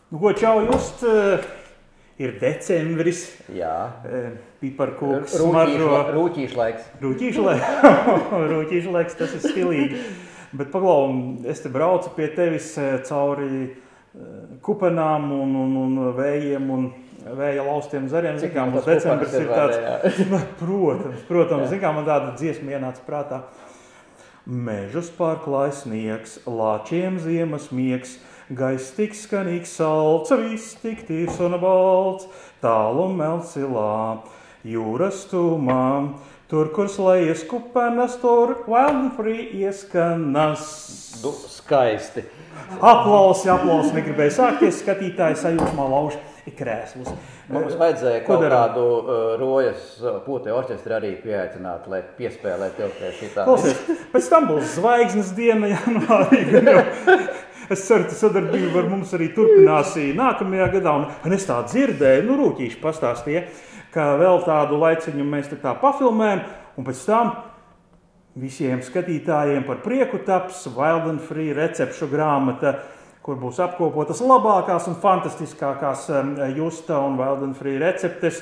Nu, ko čau just, ir decembris, piparkūks smaržo. Rūķīšu laiks. Rūķīšu laiks, tas ir stilīgi. Bet paglau, es te braucu pie tevis cauri kupenām un vējiem un vēja laustiem zariem. Cik man tas decembris ir tāds, protams, man tāda dziesma ienāca prātā. Mežus pārklāj sniegs, lāčiem ziemas miegs, gaiss tik skanīgs salds, viss tik tīrs un balts, tālu Melcilā, jūras tūmā, tur, kur slējas kupenas, tur Wild and Free ieskanas. Skaisti. Aplausi, negribēju sākties, skatītāji sajūsmā lauž krēslus. Mums vajadzēja kaut kādu rojas pūtē orķestri arī pieaicināt, lai piespēlē tev pie šitā. Klausies, pēc tam būs zvaigznes diena janvārī, gan jau. Es ceru, ka sadarbība ar mums arī turpinās nākamajā gadā. Un es tā dzirdēju, rūķīši pastāstīja, ka vēl tādu laiciņu mēs tā pafilmējam, un pēc tam visiem skatītājiem par prieku taps Wild and Free recepšu grāmata, kur būs apkopotas labākās un fantastiskākās Justa un Wild and Free receptes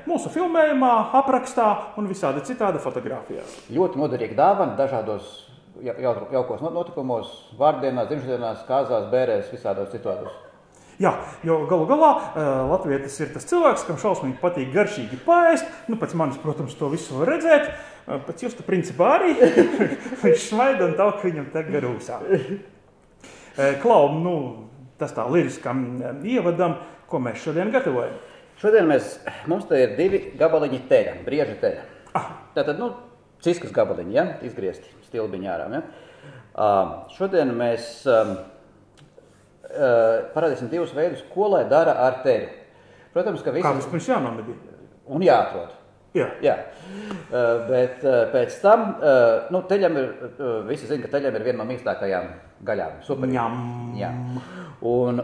mūsu filmējumā, aprakstā un visādi citādi fotografijās. Ļoti noderīga dāvana dažādos jaukos notikumos, vārdienās, dzimšanas, kāzās, bērēs, visādos citādos. Jā, jo galu galā latvietis ir tas cilvēks, kam šausmīgi patīk garšīgi paēst. Pēc manis, protams, to visu var redzēt. Pēc Justa principā arī. Viņš smaida un tauk viņam te garūsā. Klau, tas tā liriskam ievadam, ko mēs šodien gatavojam. Šodien mums te ir 2 gabaliņi teļa, brieža teļa. Tātad, ciskas gabaliņi, izgriezti stilbiņi ārā. Šodien mēs parādīsim 2 veidus, ko lai dara ar teļu. Protams, ka Kā vispirms jānomedī? Un jāatrod. Jā. Bet pēc tam, teļam ir, visi zina, ka teļam ir viena no mīkstākajām gaļām. Superīgi. Un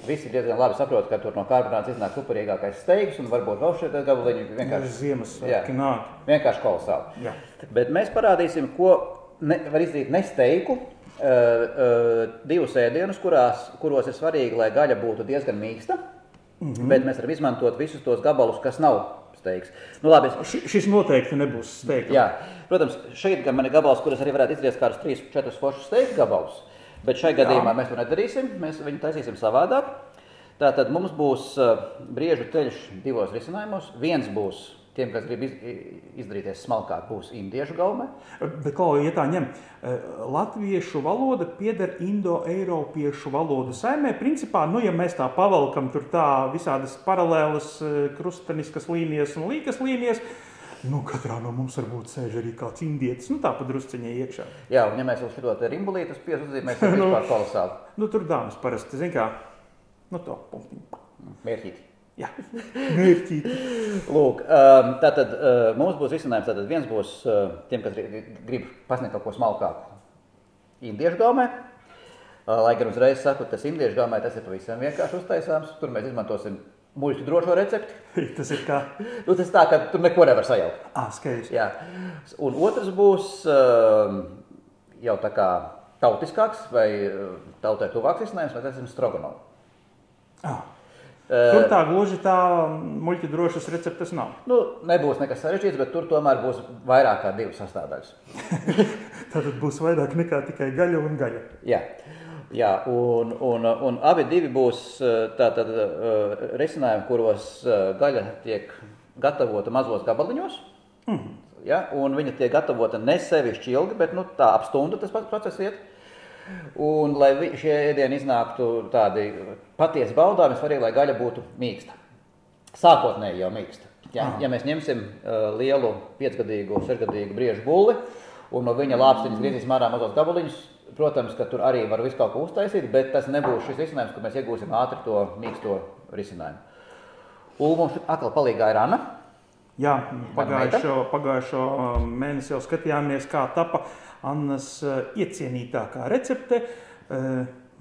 visi diezgan labi saprot, ka tur no karbonāts iznāk superīgākais steiks un varbūt vēl šeit gabaliņi vienkārši Ziemassvētki nāk. Vienkārši kolosāli. Jā. Bet mēs parādīsim, ko var izdarīt ne steiku, 2 ēdienus, kuros ir svarīgi, lai gaļa būtu diezgan mīksta. Bet mēs varam izmantot visus tos gabalus, kas nav steiks. Labi. Šis noteikti nebūs steiks. Jā, protams, šeit gan man ir gabals, kuras arī varētu izgriezt kādus 3-4 foršus steiku gabalus, bet šai gadījumā mēs to nedarīsim, mēs viņu taisīsim savādāk. Tātad mums būs briežu teļš 2 risinājumos. Viens būs tiem, kas grib izdarīties smalkāk, būs indiešu gaumē. Bet, Klau, ja tā ņem, latviešu valoda pieder indo-eiropiešu valodu saimē. Principā, ja mēs tā pavalkam tur tā visādas paralēlas krusteniskas līnijas un līkas līnijas, katrā no mums varbūt sēž arī kāds indietis, tā pa drusciņai iekšā. Jā, un ja mēs vēl šito te rimbulītus piesazīmēs, tad vispār kolosāli. Tur dāmas parasti, zin kā, to punktiņu. Mērķīti. Jā, mērķīti. Lūk, tātad mums būs risinājums, tātad viens būs tiem, kas grib pasniegt kaut ko smalkāku indiešu gaumē. Lai gan uzreiz saku, tas indiešu gaumē tas ir pavisam vienkārši uztaisāms. Tur mēs izmantosim muļķu drošo recepti. Tas ir kā? Tas tā, ka tur neko nevar sajaukt. Skaidrs. Jā. Un otrs būs jau tā kā tautiskāks vai tautai tuvāks risinājums, vai tas ir stroganovu. Tur tā gluži tā muļķi drošas receptes nav. Nebūs nekas sarežģīts, bet tur tomēr būs vairāk kā 2 sastāvdaļas. Tātad būs vairāk nekā tikai gaļa un gaļa. Jā, un abi 2 būs tātad risinājumi, kuros gaļa tiek gatavota mazos gabaliņos. Ja, un viņa tiek gatavota ne sevišķi ilgi, bet tā ap stundu tas process iet. Un, lai šie ēdieni iznāktu tādi patiesi baudāmi, svarīgi, lai gaļa būtu mīksta. Sākotnēji jau mīksta. Ja mēs ņemsim lielu 5-gadīgu, 6-gadīgu briežu bulli un no viņa lāpstiņas griezīsim ārā mazos gabaliņus, protams, ka tur arī var visu kaut ko uztaisīt, bet tas nebūs šis risinājums, ka mēs iegūsim ātri to mīksto risinājumu. Un mums atkal palīgā ir Anna. Jā, pagājušo mēnesi jau skatījāmies, kā tapa Annas iecienītākā recepte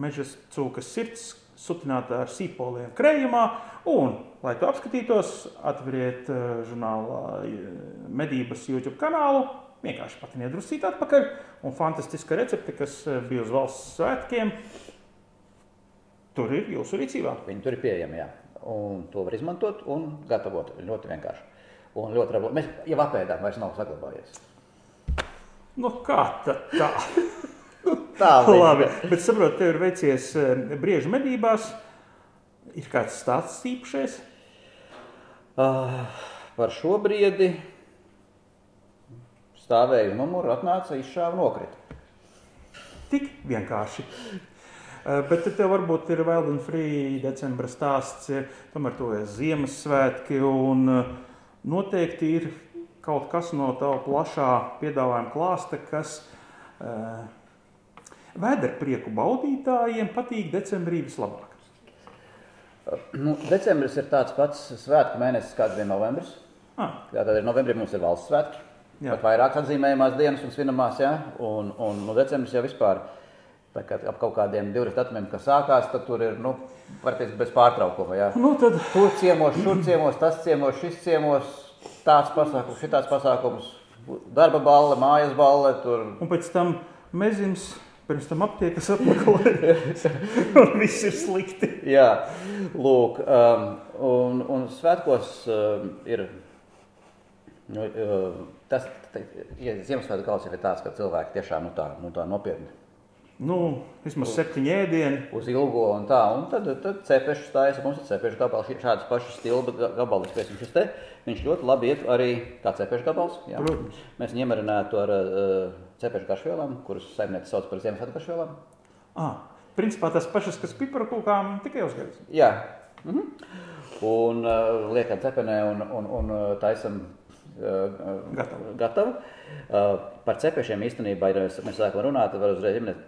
mežas cūkas sirds sutināta ar sīpoliem krējumā. Un, lai to apskatītos, atveriet žurnāla medības YouTube kanālu, vienkārši patiniet drusīt atpakaļ. Un fantastiska recepte, kas bija uz valsts svētkiem, Tur ir jūsu rīcībā. Viņi tur ir pieejami, jā. Un to var izmantot un gatavot. Ļoti vienkārši. Un ļoti labi. Mēs jau apēdām, vairs nav saglabājies. Nu, kā tad tā? Tā Labi, bet saprot, tev ir veicies briežu medībās. Ir kāds stāsts īpašais? Par šo briedi stāvēju numuru, atnāca, izšāva, nokrita. Tik vienkārši. Bet tev varbūt ir Wild and Free decembra stāsts, tomēr to ir Ziemassvētki un noteikti ir kaut kas no tava plašā piedāvājuma klāsta, kas vēderprieku baudītājiem patīk decembrī vislabāk. Nu, decembris ir tāds pats svētku mēnesis, kāds bija novembris. Tātad ir novembrī mums ir valsts svētki, pat vairāk atzīmējumās dienas un svinamās, jā. Un no decembris jau vispār, tā kā ap kaut kādiem 20 datumiem, kas sākās, tad tur ir, nu, varbūt bez pārtraukuma, jā. Nu, tad... Tur ciemos, šur ciemos, tas ciemos, šis ciemos, tāds pasākums, šitāds pasākums, darba balle, mājas balle, tur... Un pēc tam mezims... Pirms tam aptiekas atmeklē, un viss ir slikti. Jā, lūk, un svētkos ir, tas, ja Ziemassvētku gals ir tāds, ka cilvēki tiešām nu tā nopietni. Nu, vismaz 7 ēdieni. Uz ilgo un tā, un tad cepešu stājas, mums ir cepešu gabals, šādas pašas stilba gabalis, pēc šis te, viņš ļoti labi iet arī kā cepešu gabals. Jā. Protams. Mēs viņu iemarinātu ar cepešu garšvielām, kuras saimnieci sauc par Ziemassvētku garšvielām. Principā tas pašas, kas pipara kūkām, tikai uzgaļas. Jā. Un liekam cepenē un taisam gatavu. Par cepešiem īstenībā ir, mēs sākam runāt, var uzreiz ieminēt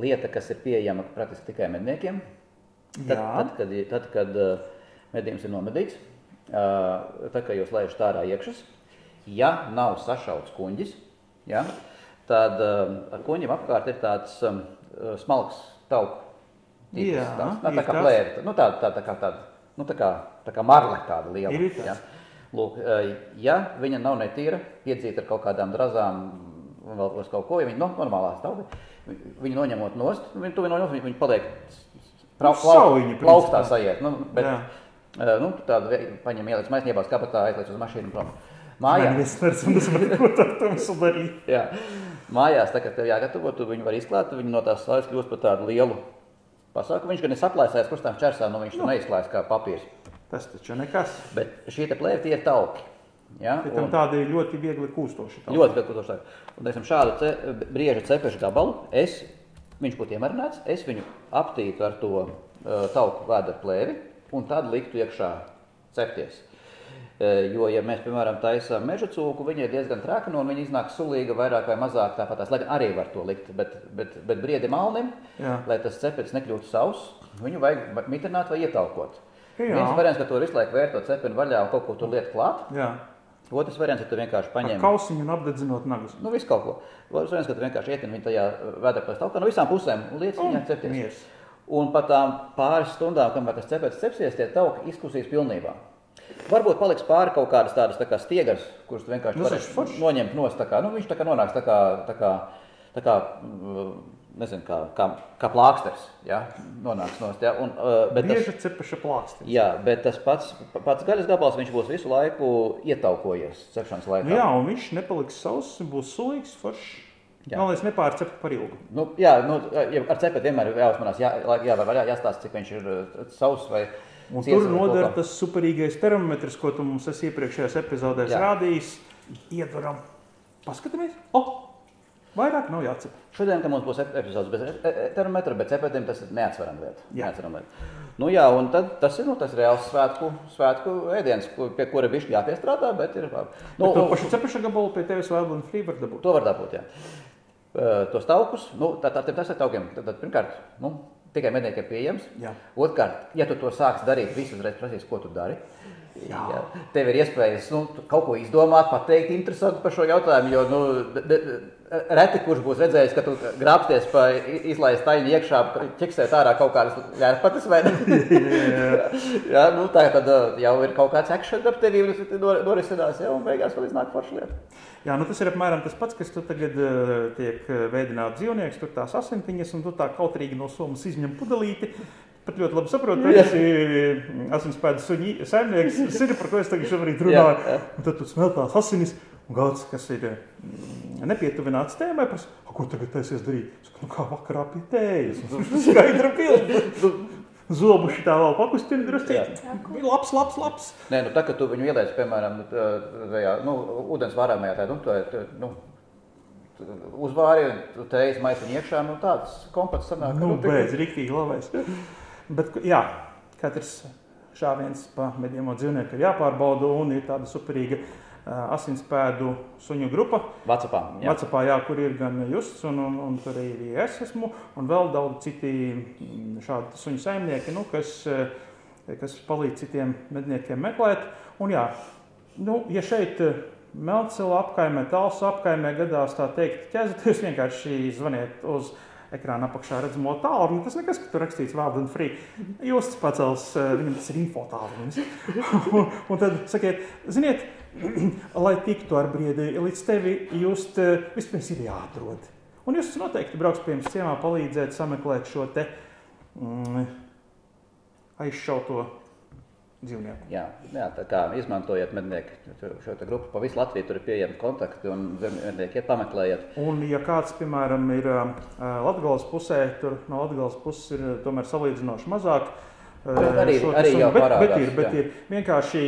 lieta, kas ir pieejama praktiski tikai medniekiem. Tad, kad medījums ir nomedīts, tad, kad jūs laižat ārā iekšas, ja nav sašauts kuņģis, ja, tad ar kuņģim apkārt ir tāds smalks tauku tīkls, tā kā plēve, tā kā marle tāda liela. Ja. Lūk, ja viņa nav netīra, piedzīta ar kaut kādām drazām, vēl kaut ko, ja viņa normālā stāvi, viņu noņemot nost, viņa paliek plaukstā sajiet. Tādu paņem ieliec maisniebās kabatā, aizliec uz mašīnu prom. Mājās, tā kā tev jāgatavo, tu viņu var izklāt, viņu no tās sājas kļūst par tādu lielu pasāku. Viņš gan nesaplēsājas krustām čersā, viņš tur neizklājas kā papīrs. Tas taču nekas. Bet šī te plēve, tie ir tauki. Ja? Tam tādi ļoti viegli kūstoši. Ļoti viegli kūstoši. Un, teiksim, šādu brieža cepešu gabalu, viņš būtu iemarināts, es viņu aptītu ar to tauku vēdera plēvi un tad liktu iekšā cepties. Jo, ja mēs, piemēram, taisām meža cūku, viņa ir diezgan trakna un viņa iznāk sulīga vairāk vai mazāk tāpatās, lai arī var to likt, bet briedi malnim, lai tas cepets nekļūtu savs, viņu vajag mitrināt vai ietalkot. Viens variants, ka tu visu laiku vērt to cepeni vaļā un kaut ko tur liet klāt. Jā. Otrs variants, ka tu vienkārši paņem... Ar kausiņu un apdedzinot nagus. Nu, visu kaut ko. Otrs variants, ka tu vienkārši ietini viņu tajā vēderplēs taukā no visām pusēm un liec viņā cepties. Miers. Un pat tām pāris stundām, kamēr tas cepets cepsies, tie tauki izkusīs pilnībā. Varbūt paliks pāri kaut kādas tādas tā kā stiegars, kurus tu vienkārši varēsi noņemt nost. Viņš tā kā nonāks tā kā nezinu, kā plāksters, ja, nonāks nost, ja. Bieža cepeša plāksters. Jā, bet tas pats gaļas gabals, viņš būs visu laiku ietaukojies cepšanas laikā. Nu jā, un viņš nepaliks sauss, būs sulīgs, foršs. Nav, lai es nepārcepu par ilgu. Nu, jā, ar cepeti vienmēr jāuzmanās, jāstāsta, cik viņš ir sauss vai... Un tur noder tas superīgais termometrs, ko tu mums esi iepriekšējās epizodēs rādījis. Iedvaram. Paskatāmies. Vairāk nav jācep. Šodien, ka mums būs epizodes bez termometra, bet cepetiem tas ir neatsveram lieta. Nu jā, un tad tas ir reāls svētku ēdiens, pie kura bišķi jāpiestrādā, bet ir... Nu, to pašu cepeša gabalu pie tevis Wild and Free var dabūt? To var dabūt, jā. Tos taukus, tas ir taukiem. Tad pirmkārt, tikai medniekiem pieejams. Otrkārt, ja tu to sāks darīt, visi uzreiz prasīs, ko tu dari. Jā. Tev ir iespējas kaut ko izdomāt, pateikt interesanti par šo jautājumu, jo reti kurš būs redzējis, ka tu grābsties pa izlaist taļu iekšā, ķeksēt ārā kaut kādas ģērpatas vai ne? Jā, tā tad jau ir kaut kāds action ap tevi norisinās, un beigās vēl iznāk forša lieta. Jā, tas ir apmēram tas pats, kas tu tagad tiek veidināt dzīvnieks, tur tās asintiņas, un tu tā kautrīgi no somas izņem pudelīti, pat ļoti labi saprotu, ka esi asinspēdu suņi saimnieks, zini, par ko es tagad šobrīd runāju. Un tad tu smelt tās asinis, un Gauts, kas ir nepietuvināts tēmai, prasa, ko tagad taisies darīt? Saku, kā vakarā pie tējas. Skaidra pilna. Zobu šitā vēl pakustina druscīt. Labs. Nē, nu tā, ka tu viņu ieliec, piemēram, tajā, ūdens vārāmajā tādā, uzvāri, tējas maisiņu iekšā, tāds kompats sanāk. Beidz, riktīgi labais. Bet, jā, katrs šāviens pa medījamo dzīvnieku ir jāpārbauda un ir tāda superīga asinspēdu suņu grupa. Vacapā, jā, kur ir gan Justs un tur arī es esmu, un vēl daudz citi šādi suņu saimnieki, kas palīdz citiem medniekiem meklēt. Un jā, ja šeit Melcela apkaimē, Talsu apkaimē gadās tā teikt ķezaties, vienkārši zvaniet uz ekrāna apakšā redzamo tālruni. Tas nekas, ka tur rakstīts wild and free. Justs pacels, viņam tas ir info tālrunis. un tad sakiet, ziniet, lai tiktu ar briedi līdz tevi, Just vispirms ir jāatrod. Un Justs noteikti brauks pie jums ciemā palīdzēt sameklēt šo te aizšauto dzīvnieku. Jā, tā kā izmantojiet mednieki šo te grupu pa visu Latviju, tur ir pieejami kontakti un mednieki pameklējiet. Un ja kāds, piemēram, ir Latgales pusē, tur no Latgales puses ir tomēr salīdzinoši mazāk. Arī jau parādās. Bet ir vienkārši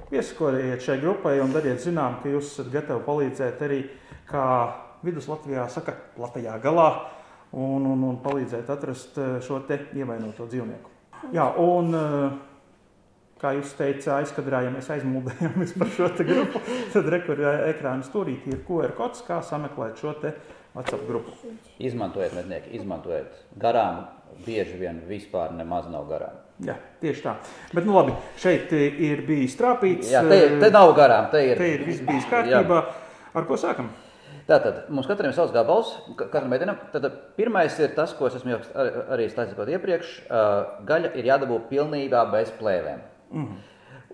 piesakojiet šai grupai un dariet zinām, ka jūs esat gatavi palīdzēt arī, kā Vidus Latvijā saka, platajā galā un palīdzēt atrast šo te ievainoto dzīvnieku. Jā, un kā jūs teica, aizkadrā, ja mēs aizmuldējamies par šo te grupu, tad rekur ekrāna stūrītī ir QR kods, kā sameklēt šo te WhatsApp grupu. Izmantojiet, mednieki, izmantojiet. Garām bieži vien vispār nemaz nav garām. Jā, tieši tā. Bet, labi, šeit ir bijis trāpīts. Jā, te nav garām, te ir viss bijis kārtībā. Ar ko sākam? Tātad, mums katram ir savs gabals, katram meitenam. Tātad, pirmais ir tas, ko es esmu arī stāstīju iepriekš. Gaļa ir jādabū pilnībā bez plēvēm.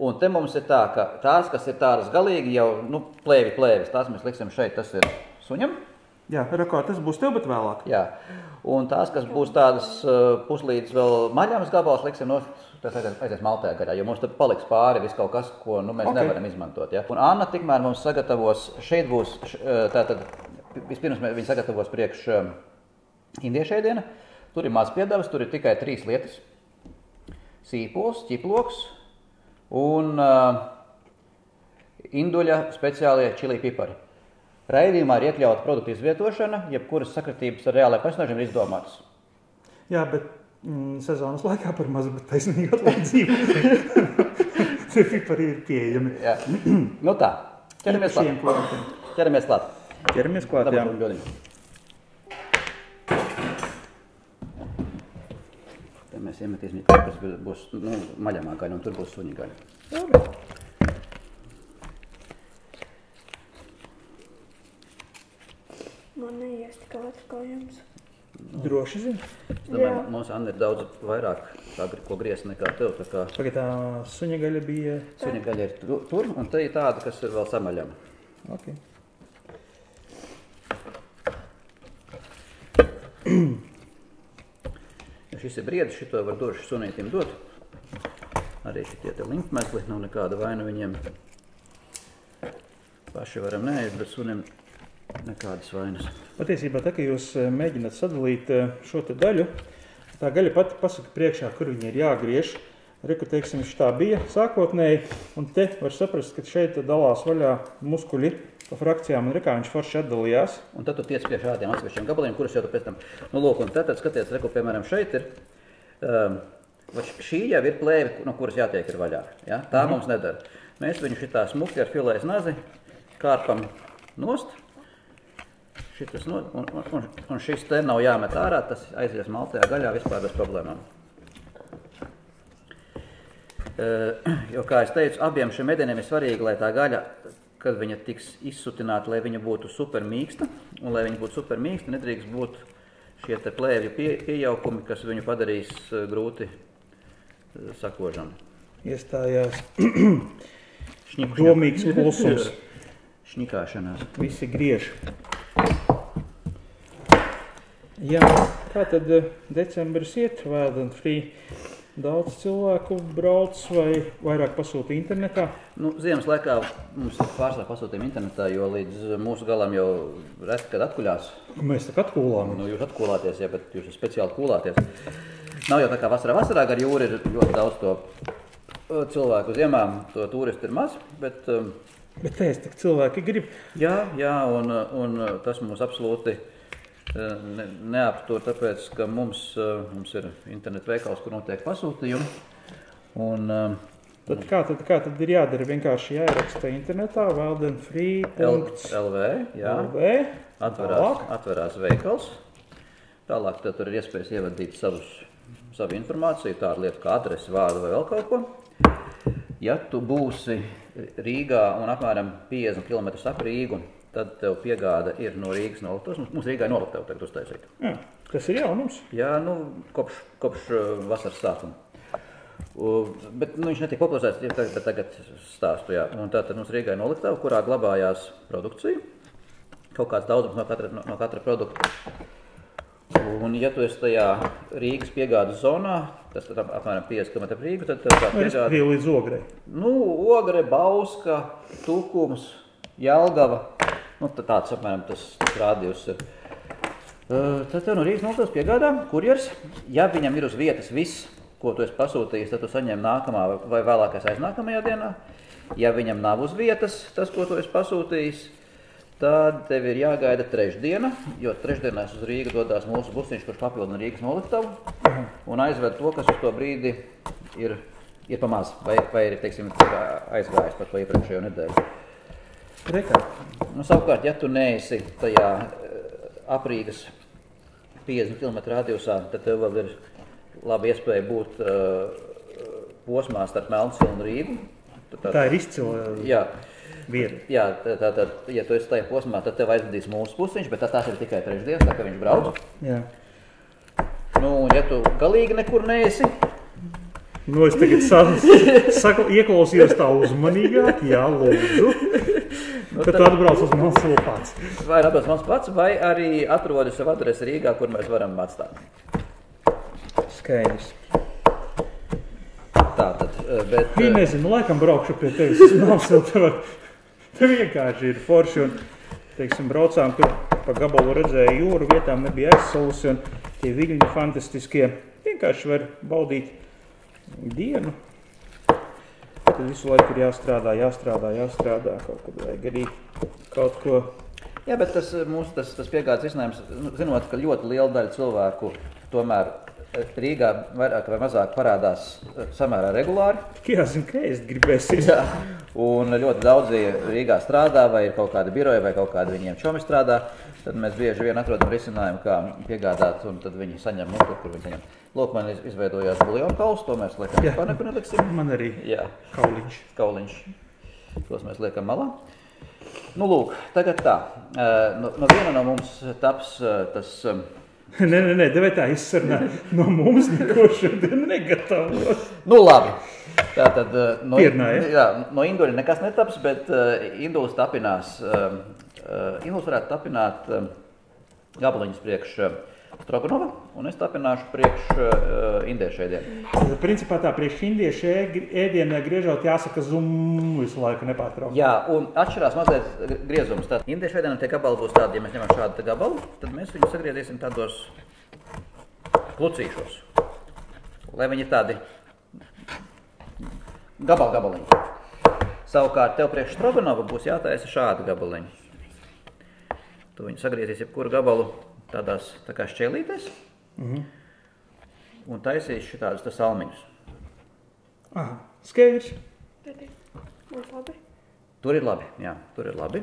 Un te mums ir tā, ka tās, kas ir tādas galīgi jau, plēvis, tās mēs liksim šeit, tas ir suņam. Jā, rakā, tas būs tev, bet vēlāk. Jā, un tās, kas būs tādas puslīdz vēl maļāmas gabals, liksim tas aizies maltajā gaļā, jo mums tad paliks pāri viss kaut kas, ko mēs nevaram izmantot. Ja? Un Anna tikmēr mums sagatavos, šeit būs, tātad, vispirms viņi sagatavos priekš indiešu ēdiena, tur ir maz piedevas, tur ir tikai 3 lietas, sīpols, ķiploks, un induļa speciālie čili pipari. Raidījumā ir iekļauta produktu izvietošana, jebkuras sakritības ar reālajiem personāžiem ir izdomātas. Jā, bet sezonas laikā par mazu, bet taisnīgi atlaidzību. Tie pipari ir pieejami. Jā. Tā, ķeramies klāt. Ķeramies klāt, jā. Mēs iemetīsim, kas būs maļamā gaļa, un tur būs suņa gaļa. Labi. Man neies tik ātri kā jums. Droši zini? Es domāju, mums Anna ir daudz vairāk ko griezt nekā tev. Tagad tā suņa gaļa bija... Suņa gaļa ir tur, un te ir tāda, kas ir vēl samaļama. Ok. Ja šis ir briedis, šito var došu sunītim dot. Arī šitie te limpmezli, nav nekāda vaina viņiem. Paši varam neēst, bet sunim nekādas vainas. Patiesībā tā, ka jūs mēģināt sadalīt šo te daļu, tā gaļa pati pasaka priekšā, kur viņi ir jāgriež. Reku, teiksim, šitā bija sākotnēji, un te var saprast, ka šeit dalās vaļā muskuļi pa frakcijām, un rekā viņš forši atdalījās. Un tad tu tiec pie šādiem atsevišķiem gabaliem, kurus jau tu pēc tam, lūk, un tad skaties, reku, piemēram, šeit ir, šī jau ir plēve, no kuras jātiek ir vaļā, ja? Tā mums nedara. Mēs viņu šitā smuki ar filēs nazi kārpam nost, un šis te nav jāmet ārā, tas aizies maltajā gaļā vispār bez problēmām. Jo, kā es teicu, abiem šiem ēdieniem ir svarīgi, lai tā gaļa, kad viņa tiks izsutināta, lai viņa būtu super mīksta, un lai viņa būtu super mīksta, nedrīkst būt šie te plēvju piejaukumi, kas viņu padarīs grūti sakožam. Iestājās domīgs pulsums. Šņikāšanās. Visi griež. Jā. Kā tad decembris iet, Wild and Free? Daudz cilvēku brauc vai vairāk pasūta internetā? Nu, ziemas laikā mums pārsvarā pasūtījumi internetā, jo līdz mūsu galam jau reti, kad atkuļās. Mēs tā kā atkūlām. Nu, jūs atkūlāties, jā, bet jūs speciāli kūlāties. Nav jau tā kā vasarā gar jūru ir ļoti daudz to cilvēku ziemām, to turistu ir maz, bet... Bet teic, tak cilvēki grib. Jā, un tas mums absolūti neaptur, tāpēc, ka mums ir internetu veikals, kur notiek pasūtījumi. Un, tad kā tad ir jādara? Vienkārši jāieraksta internetā, wildandfree.lv, jā, atverās veikals. Tālāk tad tur ir iespējas ievadīt savu informāciju, tādu lietu kā adresi, vārdu vai vēl kaut ko. Ja tu būsi Rīgā un apmēram 50 km ap Rīgu, tad tev piegāda ir no Rīgas noliktavas. Mums Rīgā ir noliktava tagad uztaisīta. Jā, tas ir jaunums. Jā, nu, kopš vasaras sākuma. Bet viņš netiek popularizēts, bet tagad stāstu, jā. Un tātad mums Rīgā ir noliktava, kurā glabājās produkcija. Kaut kāds daudzums no katra produkta. Un, ja tu esi tajā Rīgas piegādes zonā, tas tad apmēram 50 km ap Rīgu, tad tā piegāda... Līdz Ogrei. Nu, Ogre, Bauska, Tukums, Jelgava. Nu, tāds apmēram tas rādījus ir. Tad tev no Rīgas noliktavas piegādā kurjers. Ja viņam ir uz vietas viss, ko tu esi pasūtījis, tad tu saņem nākamā vai vēlākais aiznākamajā dienā. Ja viņam nav uz vietas tas, ko tu esi pasūtījis, tad tev ir jāgaida trešdiena, jo trešdienās uz Rīgu dodās mūsu busiņš, kurš papildina Rīgas noliktavu un aizved to, kas uz to brīdi ir pa maz, vai ir, teiksim, aizgājis par to iepriekšējo nedēļu. Nu, savukārt, ja tu neesi tajā aprīgas 50 km radiusā, tad tev vēl ir laba iespēja būt posmā starp Melnsilnu un Rīgu. Tā ir izcila. Jā. Vieta. Jā, tātad, ja tu esi tajā posmā, tad tev aizvedīs mūsu pusiņš, bet tās ir tikai trešdienas, tā kā viņš brauc. Jā. Nu, un ja tu galīgi nekur neesi... Nu, es tagad ieklausījos tā uzmanīgāk, jā, lūdzu. Tad tu atbrauc uz Melnsilu pats. Vai atbrauc mans pats, vai arī atrodi savu adresi Rīgā, kur mēs varam atstāt. Skaidrs. Tātad, bet... Viņi nezinu, laikam braukšu pie tevis uz Melnsilu. Te vienkārši ir forši un, teiksim, braucām, kur pa gabalu redzēja jūru, vietām nebija aizsalusi un tie viļņi fantastiskie. Vienkārši var baudīt dienu. Tad visu laiku ir jāstrādā, kaut kad vajag arī kaut ko. Jā, bet tas piegādes risinājums, zinot, ka ļoti liela daļa cilvēku tomēr Rīgā vairāk vai mazāk parādās samērā regulāri. Jāzina, ka es gribēsies. Jā, un ļoti daudzi Rīgā strādā, vai ir kaut kādi biroji, vai kaut kādi viņiem čomi strādā. Tad mēs bieži vien atrodam risinājumu, kā piegādāt, un tad viņi saņem no tur, kur viņi saņem. Lūk, man izveidojās buljonu kauls, to mēs liekam vispār nekur neliksim. Man arī. Jā. Kauliņš. Tos mēs liekam malā. Nu, lūk, tagad tā. No viena no mums taps tas... Nē, vai tā izsarunā. No mums neko šodien negatavos. Nu, labi. Tātad Pirnā, ja? No induļa nekas netaps, bet indulis tapinās. Indulis varētu tapināt gabaliņus priekš Stroganova, un es tapināšu priekš indiešu ēdienu. Principā tā priekš indiešu ēdienē griežot jāsaka visu laiku nepārtraukt. Jā, un atšķirās mazliet griezums. Tātad indiešu ēdienam tie gabali būs tādi, ja mēs ņemam šādu gabalu, tad mēs viņus sagriezīsim tādos klucīšos, lai viņi tādi gabaliņi. Savukārt tev priekš Stroganova būs jātaisa šādi gabaliņi. Tu viņu sagriezīs jebkuru gabalu tādās tā kā šķēlītēs un taisīs šitādus tas salmiņus. Aha, skaidrs. Būs labi. Tur ir labi, jā, tur ir labi.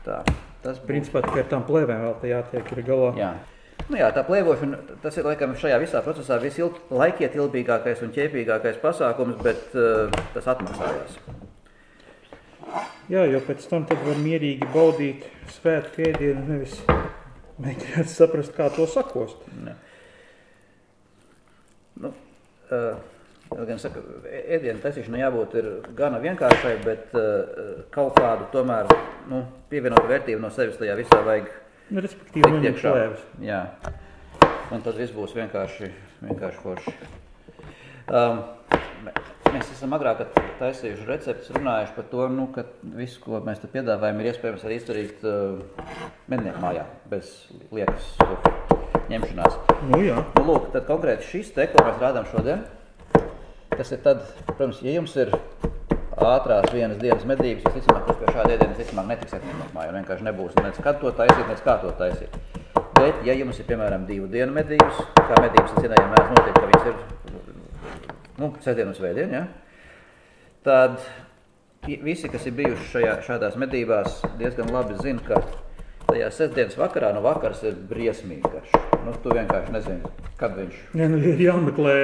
Tā, tas principā tikai ar tām plēvēm vēl te jātiek ir galā. Jā. Nu jā, tā plēvošana, tas ir laikam šajā visā procesā laikietilpīgākais un ķēpīgākais pasākums, bet tas atmaksājās. Jā, jo pēc tam tad var mierīgi baudīt svētku ēdienu, nevis mēģināt saprast, kā to sakost. Ne. Nu, gan saka, ēdienu taisīšana jābūt ir gana vienkāršai, bet kaut kādu tomēr pievienot vērtību no sevis tajā visā vajag respektīvi likt iekšā. Jā. un tad viss būs vienkārši forši. Mēs esam agrāk taisījuši receptus, runājuši par to, ka visu, ko mēs te piedāvājam, ir iespējams arī izdarīt mednieku mājā, bez liekas ņemšanās. Jā. Lūk, tad konkrēti šis te, ko mēs rādām šodien, tas ir tad, protams, ja jums ir ātrās vienas dienas medības, visticamāk, pie šāda ēdiena visticamāk netiksiet mednieku mājā, vienkārši nebūs nec kad to taisīt, nec kā to taisīt. Bet, ja jums ir, piemēram, 2 dienu medības, kā medības cienējiem mēs notiek, ka viņas ir sestdien un svētdien, ja? Tad visi, kas ir bijuši šādās medībās, diezgan labi zina, ka tajā sestdienas vakarā no vakaras ir briesmīgi garš. Tu vienkārši nezini, kad viņš... Ja ir jāmeklē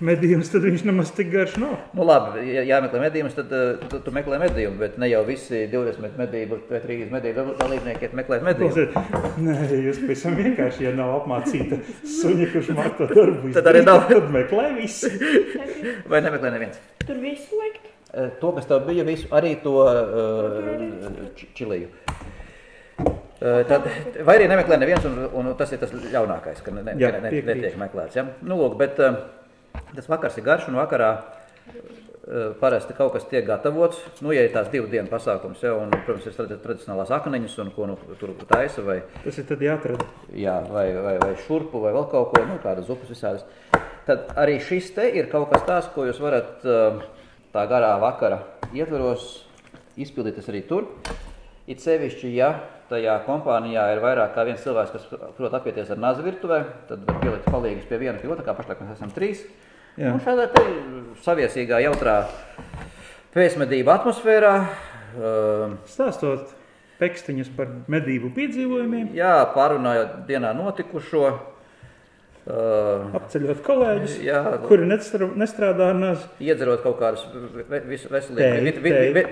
medījums, tad viņš nemaz tik garš nav. Labi, ja jāmeklē medījums, tad tu meklē medījumu, bet ne jau visi 20 medību vai 30 medību dalībnieki iet meklēt medījumu. Nē, jūs pavisam vienkārši, ja nav apmācīta suņa, kurš māk to darbu tad arī nav. Tad meklē visi. Vai nemeklē neviens? Tur visu likt? To, kas tev bija, visu, arī to čiliju. Tad, vai arī nemeklē neviens, un tas ir tas ļaunākais, ka netiek meklēts. Ja? Lūk, bet tas vakars ir garš, un vakarā parasti kaut kas tiek gatavots. Ja ir tās 2 dienu pasākums, ja, un, protams, ir tradicionālās akmeņas, un ko tur taisa, vai... Tas ir tad jāatrada. Jā, vai šurpu, vai vēl kaut ko, kādas zupas visādas. Tad arī šis te ir kaut kas tās, ko jūs varat tā garā vakara ietveros izpildīties arī tur. It sevišķi, ja tajā kompānijā ir vairāk kā viens cilvēks, kas prot apieties ar nazi virtuvē, tad var pielikt palīgus pie viena, pie otra, kā pašlaik mēs esam 3. Jā. Un šādā te saviesīgā, jautrā pēcmedību atmosfērā. Stāstot pekstiņas par medību piedzīvojumiem. Jā, pārunājot dienā notikušo. Apceļot kolēģus, jā, kuri nestrādā ar nazi. Iedzerot kaut kādus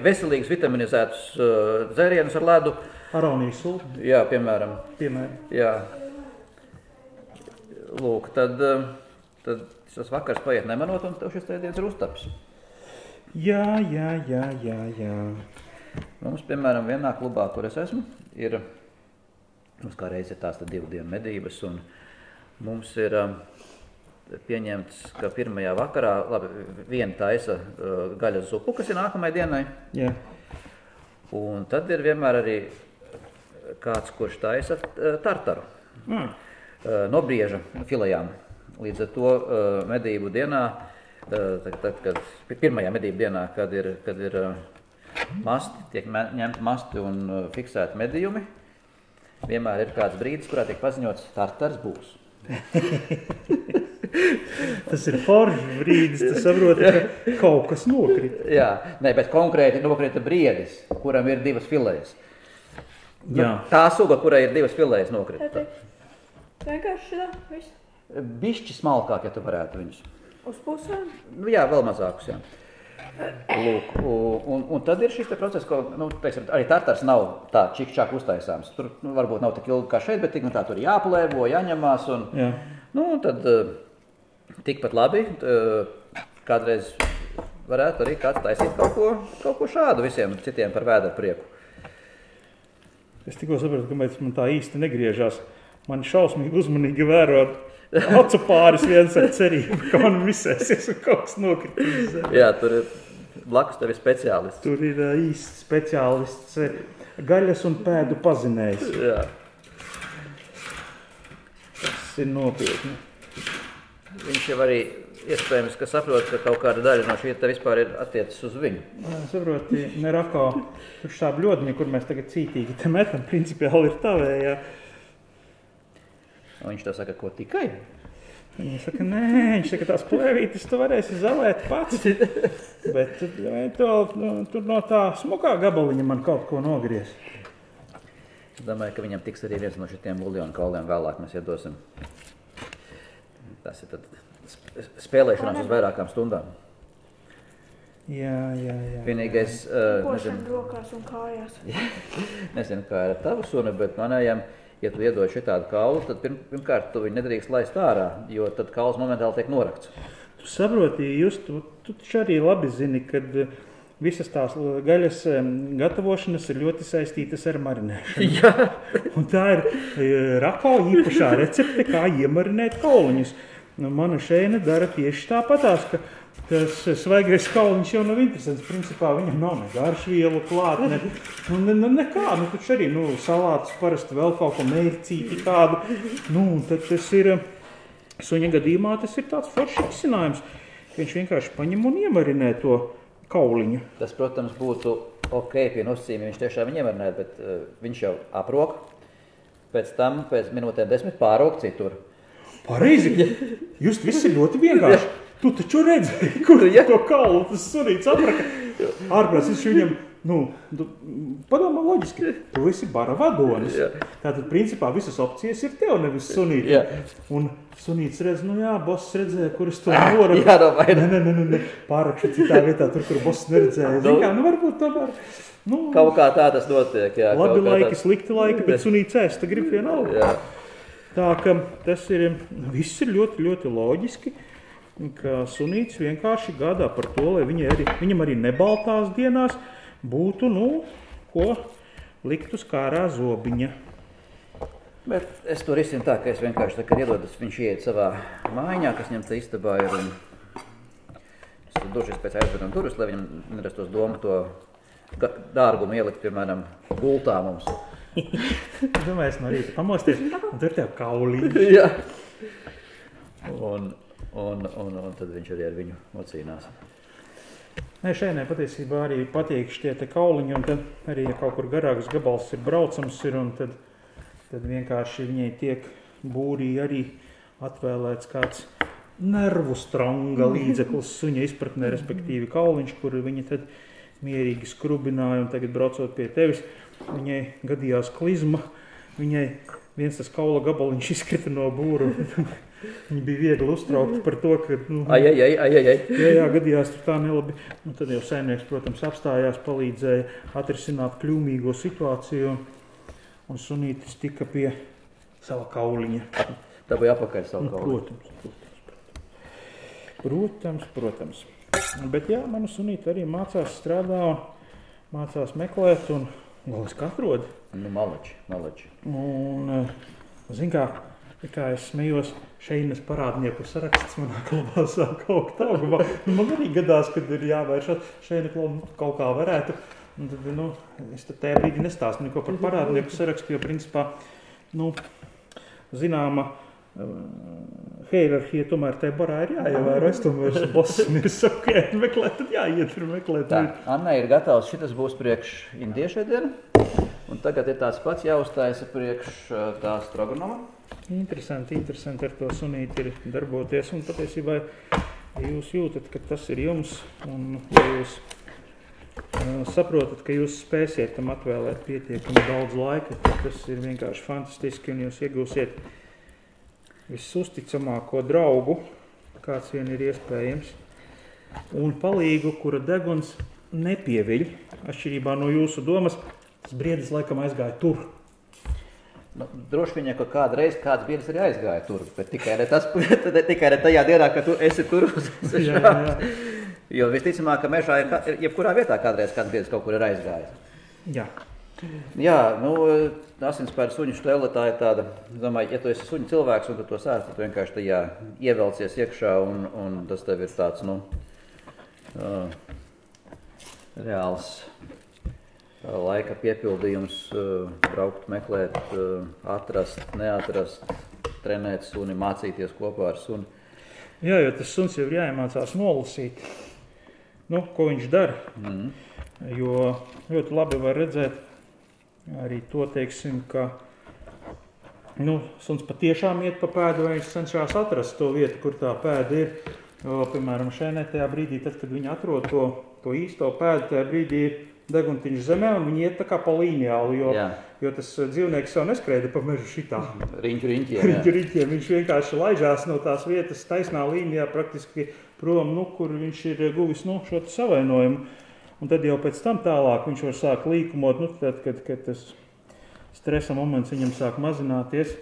veselīgus vitaminizētus dzērienus ar ledu. Aronijas sulu. Jā, piemēram. Jā. Lūk, tad tas vakars paiet nemanot, un tev šis ēdiens ir uztaps. Jā. Mums, piemēram, vienā klubā, kur es esmu, mums kā reiz ir tās 2 dienu medības, un mums ir pieņemts, ka pirmajā vakarā, viena taisa gaļas zupu, kas ir nākamajai dienai. Jā. Un tad ir vienmēr arī kāds, kurš taisa tartaru no brieža filejām. Līdz ar to medību dienā, kad pirmajā medību dienā, kad ir masti, tiek ņemti masti un fiksēti medījumi, vienmēr ir kāds brīdis, kurā tiek paziņots, tartars būs. Tas ir foršs brīdis, tu saproti, ka kaut kas nokrita. Jā, bet konkrēti nokrita briedis, kuram ir 2 filejas. Tā suga, kurai ir 2 filejas nokrita. Vienkārši šitā, viss? Bišķi smalkāk, ja tu varētu viņus. Uz pusēm? Jā, vēl mazākus, jā. Lūk, un tad ir šis te process, ko, teiksim, arī tartars nav tā čik-čak uztaisāms. Tur varbūt nav tik ilgi kā šeit, bet tik tā tur jāplēvo, jāņemās, un tad tikpat labi, kādreiz varētu arī kāds taisīt kaut ko šādu visiem citiem par vēdera prieku. Es tikko sapratu, kāpēc man tā īsti negriežās. Man šausmīgi uzmanīgi vērot acu pāris viens ar cerību, ka man visēsies un kaut kas nokritīs. Jā, tur ir blakus tevi speciālists. Tur ir īsts speciālists, gaļas un pēdu pazinējs. Jā. Tas ir nopietni. Viņš jau arī iespējams, ka saprot, ka kaut kāda daļa no šī te vispār ir attiecas uz viņu. Saproti, nerakā tur šā bļodiņa, kur mēs tagad cītīgi te metam, principiāli ir tavējā. Un viņš tev saka, ko tikai? Viņa saka, nē, viņš saka, tās plēvītes tu varēsi zalēt pats. Bet tur no tā smukā gabaliņa man kaut ko nogries. Es domāju, ka viņam tiks arī viens no šitiem buljonu kauliem vēlāk mēs iedosim. Tas ir tad spēlēšanās uz vairākām stundām. Jā. Vienīgais, Košana rokās un kājās. Nezinu, kā ir ar tavu suni, bet manējām, ja tu iedod šitādu kaulu, tad pirmkārt tu viņu nedrīkst laist ārā, jo tad kauls momentāli tiek norakts. Tu saproti, tu taču arī labi zini, kad visas tās gaļas gatavošanas ir ļoti saistītas ar marinēšanu. Jā. Un tā ir Rako īpašā recepte, kā iemarinēt kauliņus. Mana šeina dara tieši tāpatās, ka tas svaigais kauliņš jau nav interesants. Principā viņam nav ne garšvielu klāt, nekā. Taču arī salātus parasti vēl kaut ko mērcīti kādu. Un tad tas ir, suņa gadījumā tas ir tāds foršs risinājums. Viņš vienkārši paņem un iemarinē to kauliņu. Tas, protams, būtu ok pie nosacījuma, viņš tiešām viņu iemarinē, bet viņš jau aprok. Pēc tam, pēc minūtēm 10 pārok citur. Pareizi. Just viss ir ļoti vienkārši. Tu taču redzēji, kur to kaulu tas sunīts apraka. Ārprāts, viņš viņam, padomā loģiski, tu esi bara vadonis. Tātad, principā, visas opcijas ir tev, nevis sunīti. Un sunīts redz, boss redzēja, kur es to noraku. Nē, pārakšu citā vietā, tur, kur boss neredzēja. Varbūt tomēr. Kaut kā tā tas notiek, jā. Labi laiki, slikti laiki, bet sunīts ēst, grib vienalga. Tā ka tas ir, viss ir ļoti, ļoti loģiski, ka sunīts vienkārši gādā par to, lai viņam arī nebaltās dienās būtu, ko likt uz kārā zobiņa. Bet es to risinu tā, ka es vienkārši tā, kad iedodas, viņš ieiet savā mājiņā, kas viņam te istabā ir, un es došies pēc aizvedam durvis, lai viņam nerastos doma to dārgumu ielikt, piemēram, gultā mums. Domāju, es no rīta pamosties, un tur tev kaulīņš. Jā. Un tad viņš arī ar viņu mocīnās. Nē, šeinē patiesībā arī patīk šie te kauliņi, un tad arī, ja kaut kur garāks gabals ir braucams un tad vienkārši viņai tiek būrī arī atvēlēts kāds nervu stranga līdzeklis suņa izpratnē, respektīvi kauliņš, kur viņa tad mierīgi skrubināja, un tagad braucot pie tevis, viņai gadījās klizma, viņai viens tas kaula gabaliņš izkrita no būru. Viņa bija viegli uztraukta par to, ka jā, gadījās tur tā nelabi. Un tad jau saimnieks, protams, apstājās, palīdzēja atrisināt kļūmīgo situāciju, un sunītis tika pie sava kauliņa. Tā bija apakaļ savu kauliņu. Protams. Bet jā, manu sunīti arī mācās strādā un mācās meklēt un galvas kā atrod. Maleči. Un, kā es smējos, šeinas parādnieku saraksts manā klubā sāk augt augumā. Man arī gadās, kad ir jāvēršas šeina kaut kā varētu. Un tad, es tad tajā brīdī nestāstu neko par parādnieku sarakstu, jo principā, zināma hierarhija tomēr tajā barā ir jāievēro. Es tomēr esmu boss un ir saku, meklēt, tad jāiet ir meklēt. Tā, Anna ir gatavs, šitas būs priekš indiešu ēdienu. Un tagad ir tāds pats jāuzstājas priekš tā stroganova. Interesanti ar to sunīti ir darboties. Un patiesībā, ja jūs jūtat, ka tas ir jums, un ja jūs saprotat, ka jūs spēsiet tam atvēlēt pietiekami daudz laika, tad tas ir vienkārši fantastiski, un jūs iegūsiet visusticamāko draugu, kāds vien ir iespējams, un palīgu, kura deguns nepieviļ, atšķirībā no jūsu domas, tas briedis laikam aizgāja tur. Droši viņai, ka kādreiz kāds briedis arī aizgāja tur, bet tikai ne tajā dienā, ka tu esi tur. Jā. Jo visticamāk, ka mežā ir jebkurā vietā kādreiz kāds briedis kaut kur ir aizgājis. Jā. Jā, asinspēra suņu štele, tā ir tāda, domāju, ja tu esi suņu cilvēks un tu to sēst, tad tu vienkārši tajā ievelcies iekšā un tas tev ir tāds, reāls laika piepildījums, braukt, meklēt, atrast, neatrast, trenēt suni, mācīties kopā ar suni. Jā, jo tas suns jau ir jāiemācās nolasīt, ko viņš dara, jo ļoti labi var redzēt, arī to, teiksim, ka suns patiešām iet pa pēdu, vai viņš cenšās atrast to vietu, kur tā pēda ir. Jo, piemēram, šeinē tajā brīdī, tad, kad viņi atrod to īsto pēdu, tajā brīdī ir deguntiņš zemē, un viņi iet tā kā pa līniālu, jo tas dzīvnieks jau neskrēja pa mežu šitā. Riņķiem. Viņš vienkārši laižās no tās vietas taisnā līnijā praktiski prom, kur viņš ir guvis šo savainojumu. Un tad jau pēc tam tālāk viņš var sāk līkumot, tad, kad tas stresa moments viņam sāk mazināties,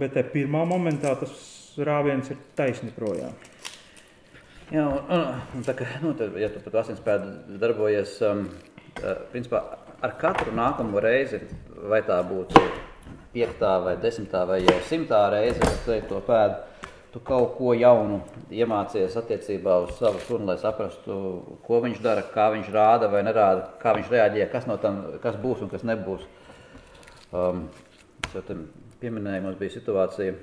bet te pirmā momentā tas rāviens ir taisni projām. Jā, un tā kā, ja tu pat asinspēdu darbojies, principā ar katru nākamo reizi, vai tā būtu 5. vai 10. vai jau 100. reize, kad tu to pēdu, tu kaut ko jaunu iemācies attiecībā uz savu sunu, lai saprastu, ko viņš dara, kā viņš rāda vai nerāda, kā viņš reaģē, kas no tam, kas būs un kas nebūs. Es jau te pieminēju, mums bija situācija,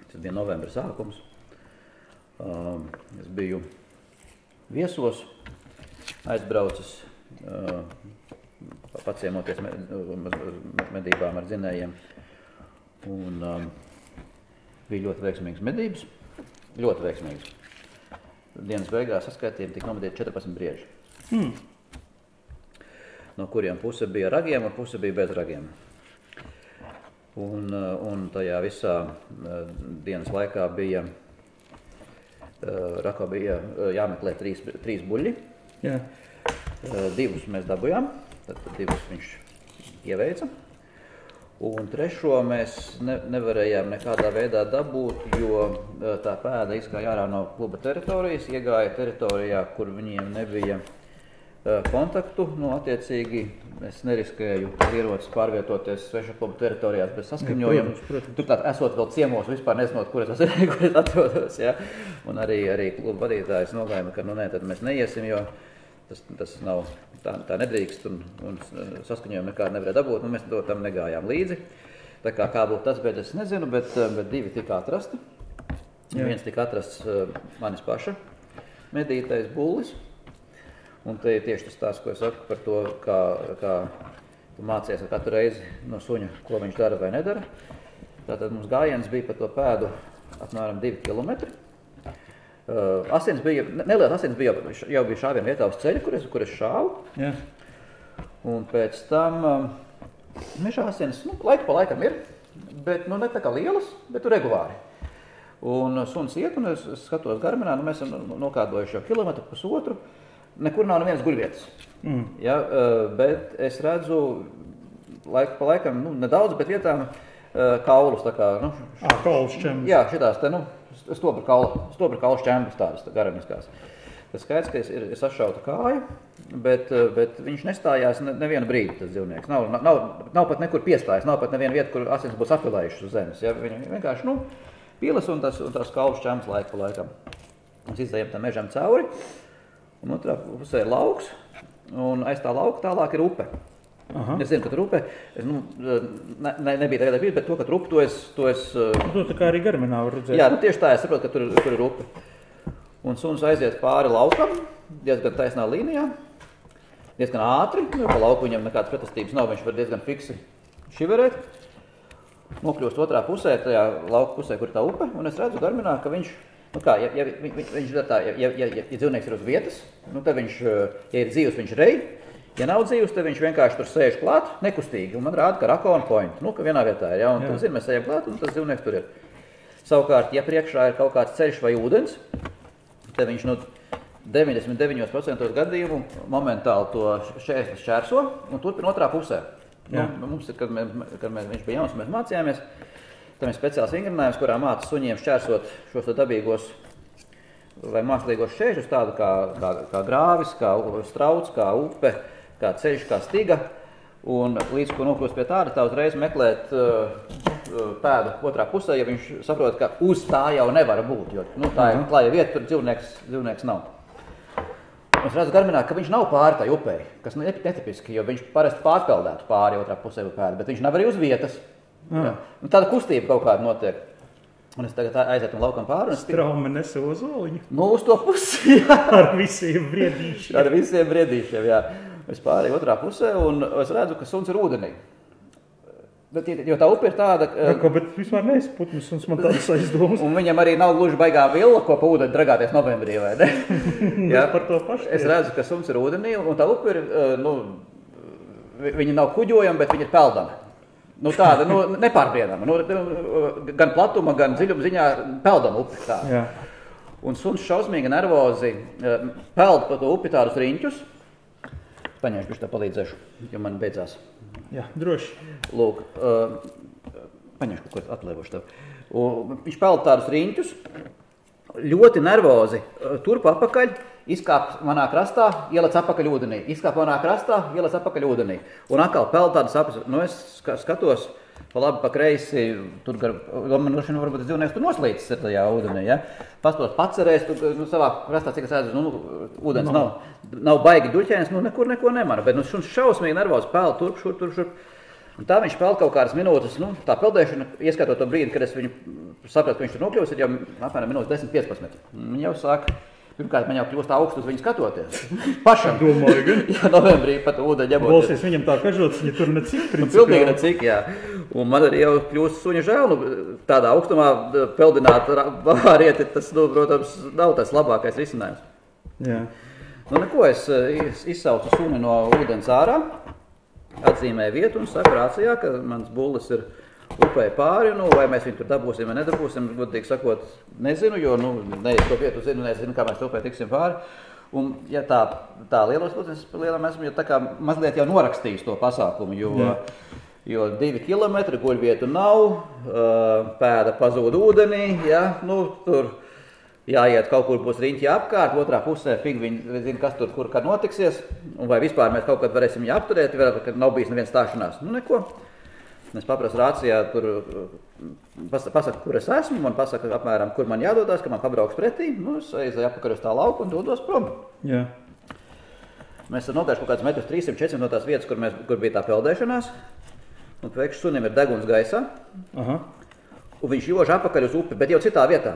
tas bija novembra sākums. Es biju viesos, aizbraucis, paciemoties medībām ar dzinējiem. Un bija ļoti veiksmīgas medības, ļoti veiksmīgas. Dienas beigās saskaitījumi tika nomedīti 14 brieži. No kuriem puse bija ar ragiem un puse bija bez ragiem. Un tajā visā dienas laikā bija Rako bija jāmeklē 3 buļļi. Jā. 2 mēs dabujām, tad 2 viņš ieveica. Un 3 mēs nevarējām nekādā veidā dabūt, jo tā pēda izgāja ārā no kluba teritorijas, iegāja teritorijā, kur viņiem nebija kontaktu. Attiecīgi es neriskēju ierocis pārvietoties sveša kluba teritorijās bez saskaņojuma. Turklāt esot vēl ciemos, vispār nezinot, kur es atrodos. Ja? Un arī kluba vadītājs nolēma, ka tad mēs neiesim, jo tas nav tā nedrīkst un saskaņojumu nekādu nevarēja dabūt. Mēs tam negājām līdzi. Tā kā būtu tas, bet es nezinu, bet 2 tika atrasti. Viens tika atrasts manis paša medītais bullis. Un te ir tieši tas tās, ko es saku par to, kā tu mācies ar katru reizi no suņa, ko viņš dara vai nedara. Tātad mums gājiens bija pa to pēdu apmēram 2 kilometri. Neliels asins bija jau bija šāviena vietā uz ceļa, kur es šāvu. Jā. Un pēc tam mežā asins, laiku pa laikam ir, bet ne tā kā lielas, bet regulāri. Un suns iet, un es skatos garmenā, mēs esam nokādojuši jau kilometru pusotru. Nekur nav nevienas guļvietas. Ja, bet es redzu laiku pa laikam, nedaudz, bet vietām kaulus. Tā kā, Kaulus šķembas. Jā, šitās te, stobra kaulu šķembas tādas garamiskās. Tas skaidrs, ka ir sašauta kāja, bet viņš nestājās nevienu brīdi, tas dzīvnieks. Nav pat nekur piestājis, nav pat neviena vieta, kur asins būs apvilējušas uz zemes. Ja, viņi vienkārši, pīles un tās kaulu šķembas laiku pa laikam. Mēs izdējam tam mežam cauri. Un otrā pusē ir lauks, un aiz tā lauka tālāk ir upe. Aha. Es zinu, ka tur upe, nebija tagad brīdi, bet to, ka tur upe, to es... To tā kā arī garmenā var redzēt. Jā, tieši tā, es saprotu, ka tur ir upe. Un suns aiziet pāri laukam, diezgan taisnā līnijā, diezgan ātri, jo pa lauku viņam nekādas pretestības nav, viņš var diezgan fiksi šiverēt. Nokļūst otrā pusē, tajā lauka pusē, kur ir tā upe, un es redzu garmenā, ka viņš... Ja dzīvnieks ir uz vietas, tad viņš, ja ir dzīvs, viņš rej. Ja nav dzīvs, tad viņš vienkārši tur sēž klāt, nekustīgi. Un man rāda, ka rako on point, ka vienā vietā ir. Ja, un tad mēs ejam klāt, un tas dzīvnieks tur ir. Savukārt, ja priekšā ir kaut kāds ceļš vai ūdens, tad viņš 99% gadījumu momentāli to šķērsli šķērso un turpina otrā pusē. Mums, kad viņš bija jauns, mēs mācījāmies. Tam ir speciāls vingrinājums, kurā māca suņiem šķērsot šos dabīgos vai mākslīgos šķēršļus, tādu kā grāvis, kā strauts, kā upe, kā ceļš, kā stiga. Un līdz ko nokļūst pie tā uzreiz meklēt pēdu otrā pusē, ja viņš saprot, ka uz tā jau nevar būt, jo tā ir klāja vieta, tur dzīvnieks nav. Es redzu garmenā, ka viņš nav pāri tai upei, kas netipiski, jo viņš parasti pārpeldētu pāri otrā pusē pēdu, bet viņš nav arī uz vietas. Ja. Tāda kustība kaut kāda notiek. Un es tagad aizietu un laukam pāri. Straumi nesa ozoliņu. Uz to pusi, jā. Ar visiem briedīšiem. Jā. Es pārēju otrā pusē un es redzu, ka suns ir ūdenī. Jo tā upe ir tāda... Bet vispār neesi putnis, suns man tādas aizdomas. Un viņam arī nav gluži baigā villa, ko pa ūdeni dragāties novembrī, vai ne? Jā. Par to pašu. Es redzu, ka suns ir ūdenī un tā upe ir, viņa nav kuģojama, bet viņa ir peldama. Tāda, nepārbriedama. Gan platuma, gan dziļuma ziņā peldama upi tāda. Un suns šausmīgi nervozi peld pa to upi tādus riņķus. Paņemšu, viņš tā palīdzēšu, jo man beidzās. Jā, droši. Lūk, paņemšu kaut ko atlievošu tev. Viņš peld tādus riņķus, ļoti nervozi turp apakaļ, izkāp manā krastā, ielec apakaļ ūdenī, izkāp manā krastā, ielec apakaļ ūdenī. Un atkal peld tādas sapes, es skatos pa labi, pa kreisi, tur man varbūt tas dzīvnieks tur noslīcis ar tajā ūdenī, ja? Pastos pacerēs, tur savā krastā, cik es aizdu, ūdens nav baigi duļķēnis, nekur neko nemara, bet šuns šausmīgi nervozi peld turp, šurp. Un tā viņš peld kaut kādas minūtes, tā peldēšana, ieskatot to brīdi, kad es viņu sapratu, ka viņš tur nokļūs, ir jau apmēram minūtes 10-15. Viņa jau sāk, pirmkārt, man jau kļūst augstu uz viņu skatoties. Pašam. Domāju, gan. Jā, novembrī pat ūdeņa ņemot. Balsies viņam tā kažots, viņa tur necik principā. Pilnīgi necik, jā. Un man arī jau kļūst suņa žēl, tādā augstumā peldināt vārieti, tas, protams, nav tas labākais risinājums. Jā. Neko, es izsaucu suni no ūdens ārā, atzīmēju vietu un saku rācijā, ka mans bullis ir upē pāri, vai mēs viņu tur dabūsim vai nedabūsim, godīgi sakot, nezinu, jo, ne to vietu nezinu, kā mēs upē tiksim pāri. Un, ja tā lielos lūdzenes par lielam esmu, ja tā kā mazliet jau norakstījis to pasākumu, jo 2 kilometri guļvietu nav, pēda pazūd ūdenī, ja, tur jāiet kaut kur būs riņķi apkārt, otrā pusē fig viņi zina, kas tur, kur, kad notiksies, un vai vispār mēs kaut kad varēsim viņu apturēt, vēl, kad nav bijis neviens stāšanās. Neko. Es paprasu rācijā, tur pasaku, kur es esmu, man pasaka apmēram, kur man jādodās, ka man pabrauks pretī, es aizēju apakaļ uz tā lauku un dodos prom. Jā. Mēs esam nogājuši kaut kāds metrus 300-400 no tās vietas, kur bija tā peldēšanās, un pēkšņi sunim ir deguns gaisā, un viņš jož apakaļ uz upi, bet jau citā vietā.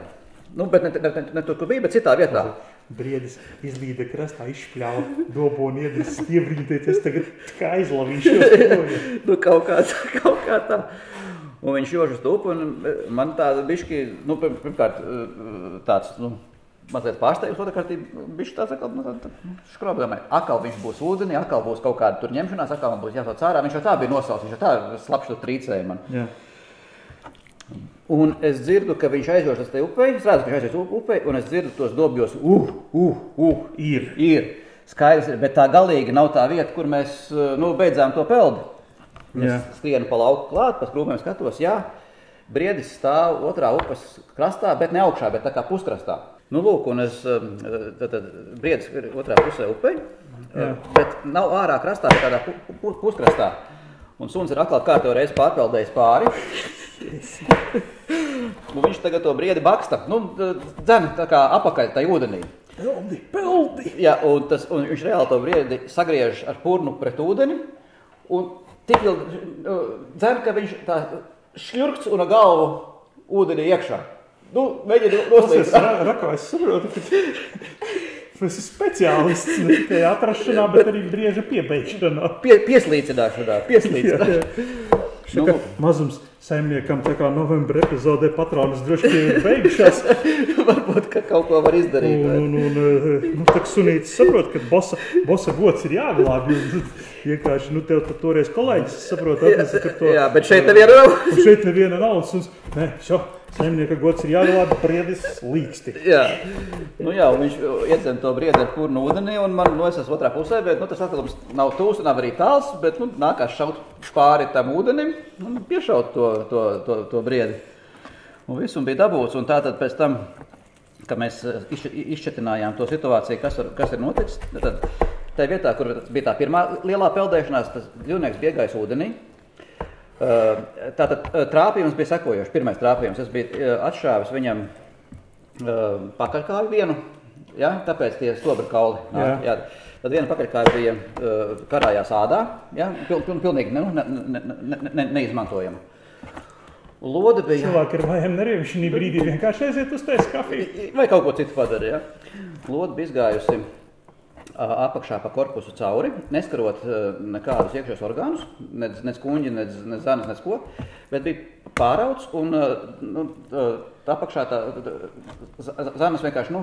Bet ne tur, kur bija, bet citā vietā. Briedis izlīda krastā, izšpļāva dobu un iedris stiebrītēties, tagad kā aizlaviņš jau stoja. Kaut kā tā. Un viņš jož uz to upi, un man tāda bišķi, pirmkārt, tāds, mazliet pārsteigums, otrkārt, bišķi tāds škrobēmē. Akal viņš būs ūdenī, akal būs kaut kāda tur ņemšanās, akal man būs jāsauc ārā, viņš jau tā bija nosaucis, viņš jau tā slapš tur trīcēja man. Jā. Un es dzirdu, ka viņš aizjož uz te upei, es redzu, ka viņš aizjož upei, un es dzirdu tos dobjos, ir. Skaidrs ir, bet tā galīgi nav tā vieta, kur mēs, beidzām to peldi. Es skrienu pa lauku klāt, pa skrūmēm skatos, jā, briedis stāv otrā upes krastā, bet ne augšā, bet tā kā puskrastā. Un es, briedis ir otrā pusē upei, bet nav ārā krastā, bet tādā puskrastā. Un suns ir atkal kārtējo reizi pārpeldējis pāri. Un viņš tagad to briedi baksta, dzen tā kā apakaļ tai ūdenī. Peldi! Jā, un viņš reāli to briedi sagriež ar purnu pret ūdeni, un tik ilgi dzen, ka viņš tā šļurkts un ar galvu ūdenī iekšā. Mēģina noslīdz. Rakā, es saprotu, ka tas ir speciālists, ne tikai atrašanā, bet arī brieža piebeigšanā. Pieslīcināšanā. Mazums saimniekam tā kā novembra epizodē patronas droši ir beigušās. Varbūt, ka kaut ko var izdarīt. Tā sunītis saprot, ka bosa gods ir jāglābj. Vienkārši, tev toreiz kolēģis saprot, atnesa, ka to... Jā, bet šeit neviena nav. Un šeit neviena nav. Saimnieka gods ir jāglābj, briedis līksti. Jā, un viņš iedzen to briedi ar purnu ūdenī, un man es esmu otrā pusē, bet tas atkalums nav tūs un nav arī tāls, bet nākās šaut pāri tam ūdenim un piešaut to briedi. Un visu bija dabūts, un tātad pēc tam, kad mēs izšķetinājām to situāciju, kas ir noticis, tad tajā vietā, kur bija tā pirmā lielā peldēšanās, tas dzīvnieks bija iegājis ūdenī. Tātad trāpījums bija sekojošs, pirmais trāpījums. Es biju atšāvis viņam pakaļkāju vienu, ja, tāpēc tie stobra kauli. Jā. Tad viena pakaļkāja bija karājās ādā, ja, pilnīgi neizmantojama. Lode bija... Cilvēki ir vajam neriem, šī brīdī vienkārši aiziet uz tēs kafiju. Vai kaut ko citu padara, ja. Lode bija izgājusi apakšā pa korpusu cauri, neskarot nekādus iekšējos orgānus, nec kuņģi, nec zanes, nec ko, bet bija pārauts un apakšā tā zanes vienkārši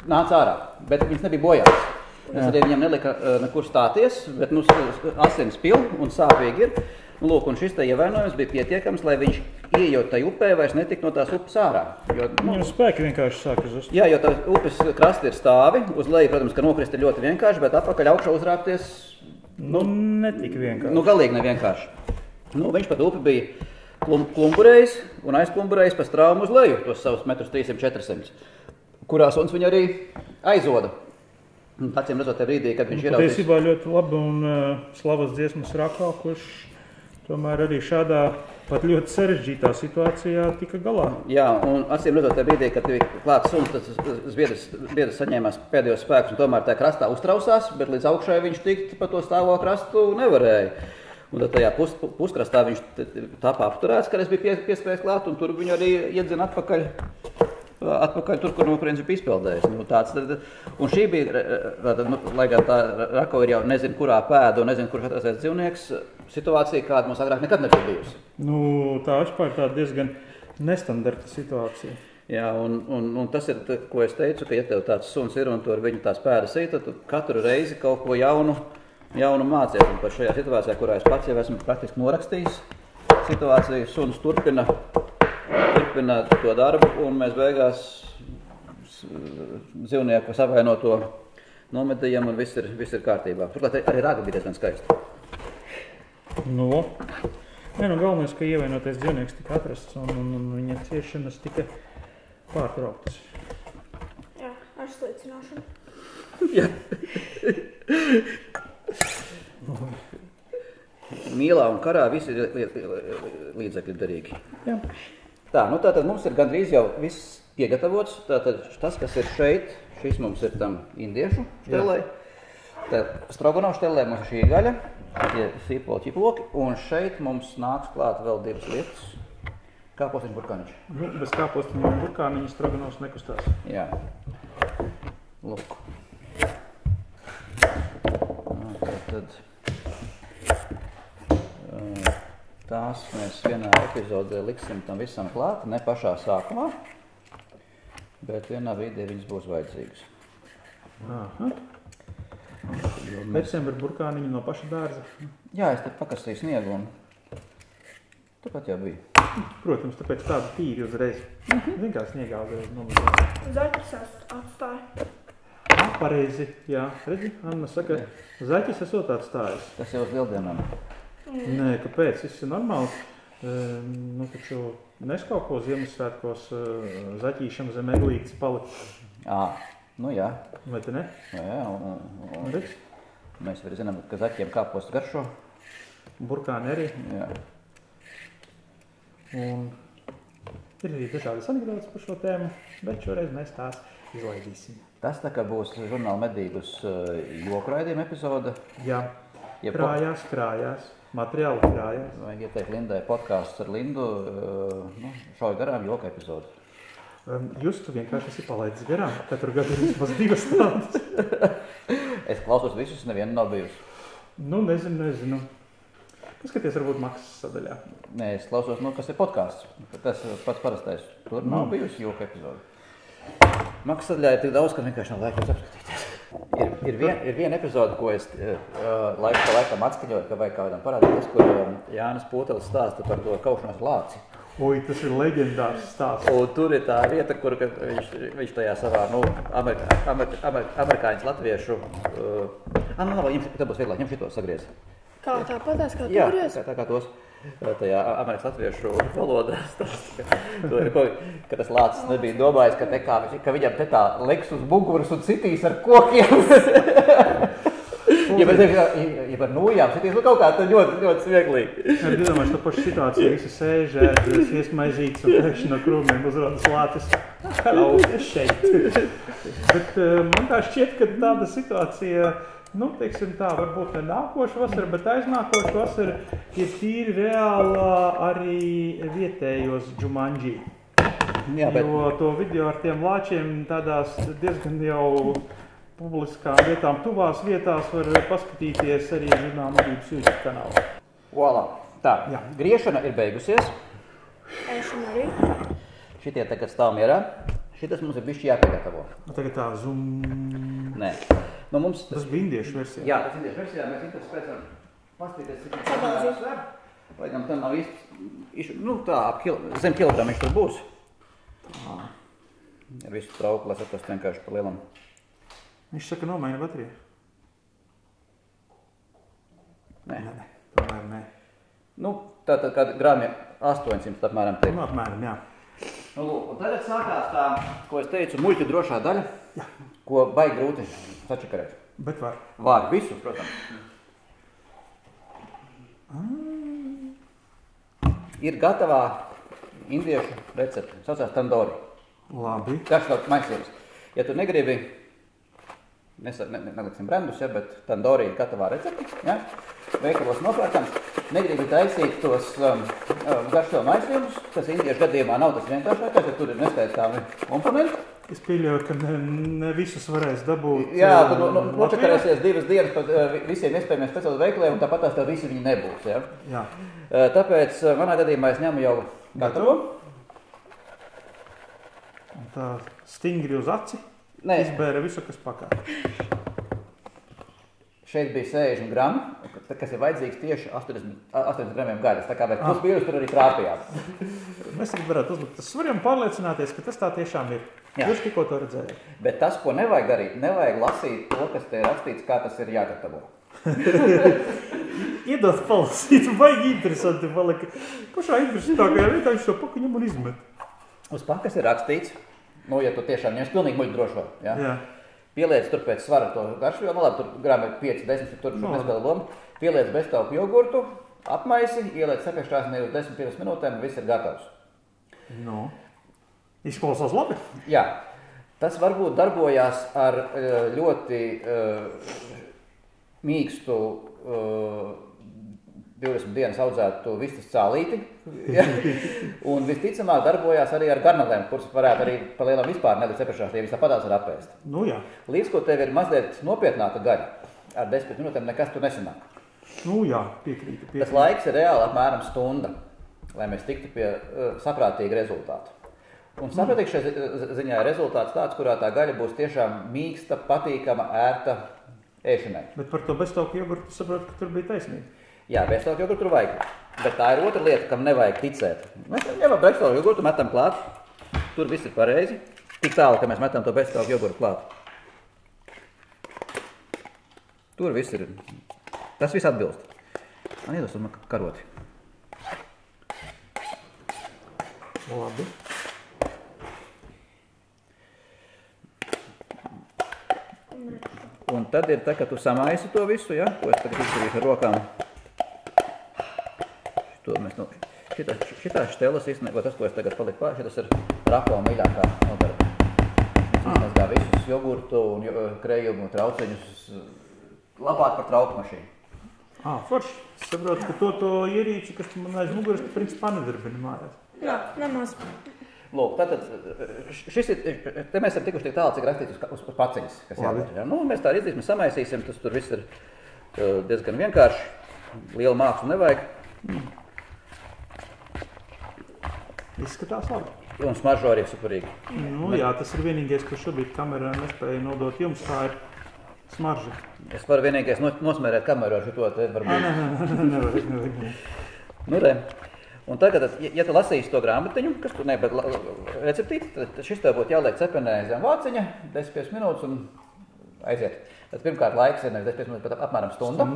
nāca ārā, bet viņas nebija bojātas. Es arī viņam nelika nekur stāties, bet asins pil un sāpīgi ir. Un šis te ievainojums bija pietiekams, lai viņš ieejot tai upē vairs netika no tās upes ārā. Viņam spēki vienkārši sāka zust. Jā, jo tā upes krasti ir stāvi, uz leju, protams, ka nokrist ir ļoti vienkārši, bet apakaļ augšā uzrāpties, netik vienkārši. Galīgi nevienkārši. Viņš pat upi bija klumburējis un aizklumburējis pa straumu uz leju, tos savus 300-400 m, kurā suns viņu arī aizoda. Acīm redzot, tajā brīdī, kad viņš ieraudzīs. Patiesībā ļoti labi un slavas dziesmas Rakā, kurš tomēr arī šādā pat ļoti sarežģītā situācijā tika galā. Jā, un acīm redzot, tajā brīdī, kad bija klāts suns, tad zviedrs saņēmās pēdējos spēkus un tomēr tajā krastā uztrausās, bet līdz augšai viņš tikt pa to stāvo krastu nevarēja. Un tad tajā puskrastā viņš tāpā apturēts, kad es biju pieskrējis klāt, un tur viņu arī iedzina atpakaļ tur, kur no kurienes bija izpeldējis. Un šī bija, lai gan tā Rako ir jau nezinu, kurā pēda un nezinu, kurš atrasties dzīvnieks, situācija, kāda mums agrāk nekad nebija bijusi. Tā vispār tā diezgan nestandarta situācija. Jā, un tas ir, ko es teicu, ka ja tev tāds suns ir un tu ar viņu tās pēdas īt, tad tu katru reizi kaut ko jaunu mācies. Un par šajā situācijā, kurā es pats jau esmu praktiski norakstījis situāciju, suns turpina to darbu, un mēs beigās dzīvnieku savainoto nomedījam, un viss ir kārtībā. Turklāt arī raga bija diezgan skaisti. Galvenais, ka ievainotais dzīvnieks tika atrasts, un viņa ciešanas tika pārtrauktas. Jā, ar slīcināšanu. Jā. Mīlā un karā visi līdzekļi derīgi. Jā. Tātad mums ir gandrīz jau viss piegatavots. Tātad tas, kas ir šeit, šis mums ir tam indiešu štelē. Stroganovu štelē mums ir šī gaļa, tie sīpoli ķiploki, un šeit mums nāks klāt vēl divas lietas. Kāpostiņu burkāniņš. Bez kāpostiņu un burkāniņu stroganovs nekustās. Jā. Lūk. Tad tās mēs vienā epizodē liksim tam visam klāt, ne pašā sākumā, bet vienā brīdī viņas būs vajadzīgas. Aha. Decembra burkāniņu no paša dārza. Jā, es te pakastīju sniegu un tāpat jau bija. Protams, tāpēc tādu tīri uzreiz. Vienkārši sniegā uzreiz nomazāt. Zaķis atstāja. Pareizi, jā. Redzi, Anna saka, zaķis esot atstājis. Tas jau uz lieldienām. Nē, kāpēc? Viss ir normāli. Taču nes kaut ko Ziemassvētkos zaķīšam zem eglītes palikt. Jā. Vai te ne? Jā, un mēs arī zinām, ka zaķiem kāpostu garšo. Burkāni arī. Jā. Un ir arī dažādas anekdotas par šo tēmu, bet šoreiz mēs tās izlaidīsim. Tas tā kā būs žurnāla medības joku raidījuma epizode. Jā, krājās, materiāli krājās. Vajag ieteikt Lindai podcasts ar Lindu, šauj garām joku epizode. Jūs tu vienkārši esi palaidis garām, katru gadu ir vismaz divas tādas. Es klausos visus, nevienu nav bijusi. Nezinu. Paskaties, varbūt maksas sadaļā. Nē, es klausos, kas ir podcasts. Tas pats parastais. Tur nav bijusi joku epizode. Maksas sadaļā ir tik daudz, ka vienkārši nav laika apskatīties. Ir viena epizode, ko es laiku pa laikam atskaņoju, ka vajag kādam parādīties, kur Jānis Pūtelis stāsta par to kaušanos lāci. Oi, tas ir leģendārs stāsts. Un tur ir tā vieta, kur viņš tajā savā, amerikāņas latviešu... Te būs vieglāk, ņem šito sagriez. Kā tāpatās, kā jā, tories? Jā, tā kā tos tajā amerikas latviešu valodā stāsta, ka tas lācis nebija domājis, ka viņam te tā leks uz muguras un citīs ar kokiem. Ja par nojām citīs, kaut kā tad ļoti smieklīgi. Es domāju, to pašu situāciju visi sēž, iesmaizīts un pēkšņi no krūmiem uzrodas lācis. Hello, es šeit. Bet man tā šķiet, ka tāda situācija, teiksim tā, varbūt ne nākošu vasaru, bet aiznākošu vasaru ir tīri reālā arī vietējos Jumanji. Jā, bet... Jo to video ar tiem lāčiem tādās diezgan jau publiskām vietām, tuvās vietās var paskatīties arī žurnāla medības YouTube kanālā. Voilà. Tā, jā. Griešana ir beigusies. Ēšana arī. Šitie tagad stāv mierā. Šitas mums ir bišķi jāpagatavo. Tagad tā zoom... Nē. Mums tas bija indiešu versijā. Jā, tas indiešu versijā. Mēs interesi pēc tam pastīties, cik tas sver. Lai gan tam nav īsti, tā zem kilogramu viņš tur būs. Ar visu trauku, lai saprast vienkārši par lielam. Viņš saka, nomaina bateriju. Nē. Tomēr nē. tātad kādi grami 800 apmēram te. Apmēram, jā. Nu, lūk, un tagad sākās tā, ko es teicu, muļķu drošā daļa, ko baigi grūti sačakarēt. Bet var. Var, visu, protams. Ir gatavā indiešu recepte, saucās tandori. Labi. Karšot maisības. Ja tu negribi, neliksim brandus, ja, bet tandori ir gatavā recepte, ja, veikalos nopērkams, negribi taisīt tos garšo maisības, tas indiešu gadījumā nav tas vienkāršākais, ja tur ir neskaitāmi komponenti. Es pieļauju, ka ne visus varēs dabūt. Jā, tu nočakarēsies 2 dienas par visiem iespējamiem speciālu veikaliem, un tāpat tās tev visi viņi nebūs. Ja? Jā. Tāpēc manā gadījumā es ņemu jau gatavo. Un tā stingri uz aci izbēra visu, kas pakā. Šeit bija 60 grami, kas ir vajadzīgs tieši 80 gramiem gaļas. Tā kā vēl plus mīnus tur arī trāpījām. Mēs arī varētu uzlikt tas svariem pārliecināties, ka tas tā tiešām ir. Jā. Jūs tikko to redzējāt. Bet tas, ko nevajag darīt, nevajag lasīt to, kas te ir rakstīts, kā tas ir jāgatavo. Iedod palasīt, baigi interesanti palika. Pašā interesantākajā vietā viņš to pakaņam un izmet. Uz pakas ir rakstīts, nu, ja tu tiešām ņems pilnīgi muļķu drošo, ja? Jā. Pieliec tur pēc svara to garšu, jo, nu labi, tur grāmi 5, 10, tur nespēlē lomu. Pieliec beztauku jogurtu, apmaisi, ieliec cepeškrāsnī uz 10-15 minūtēm, viss ir gatavs. No. Izklausās labi? Jā. Tas varbūt darbojās ar ļoti mīkstu 20 dienas audzētu vistas cālīti. Ja? Un visticamāk darbojās arī ar garnelēm, kuras varētu arī pa lielam vispār nelikt cepeškrāsnī, ja viss tāpatās var apēst. Nu jā. Līdz ko tev ir mazliet nopietnāka gaļa, ar 10 minūtēm nekas tur nesanāk. Nu jā, piekrītu. Tas laiks ir reāli apmēram stunda, lai mēs tiktu pie saprātīga rezultāta. Un saprātīgi šajā ziņā ir rezultāts tāds, kurā tā gaļa būs tiešām mīksta, patīkama, ērta ēšanai. Bet par to beztauku jogurtu saprotu, ka tur bija taisnība. Jā, beztauku jogurtu tur vajag. Bet tā ir otra lieta, kam nevajag ticēt. Mēs ņemam beztauku jogurtu, metam klāt. Tur viss ir pareizi. Tik tālu, ka mēs metam to beztauku jogurtu klāt. Tur viss ir. Tas viss atbilst. Man iedos uz karoti. Labi. Un tad ir tā, ka tu samaisi to visu, ja? Ko es tagad izdarīšu ar rokām. Šitās štelas īstenībā, tas, ko es tagad paliku pār, šitas ir Rako mīļākā nodarba. Izmazgā visus jogurtu un krejumu trauceņus labāk par trauku mašīnu. Forši. Es saprotu, ka to ierīci, kas man aiz muguras, principā nedarbina mājās. Jā, nemaz. Lūk, tātad, te mēs esam tikuši tik tālu, cik rakstīts uz paciņas, kas jādara. Ja? Nu, mēs tā izdarīsim, samaisīsim, tas tur viss ir diezgan vienkārši, liela māksla nevajag. Izskatās labi. Un smaržo arī superīgi. Nu jā, tas ir vienīgais, ko šobrīd kamerā nespēja nodot jums, tā ir smarža. Es varu vienīgais nosmērēt kameru ar šito te varbūt. Nevajag. Nu, re. Un tagad, ja tu lasīsi to grāmatiņu, kas tu bet receptīti, tad šis tev būtu jāliek cepenē zem vāciņa, 10-15 minūtes un aiziet. Tad pirmkārt laiks ir nevis 10-15 minūtes, bet apmēram stunda.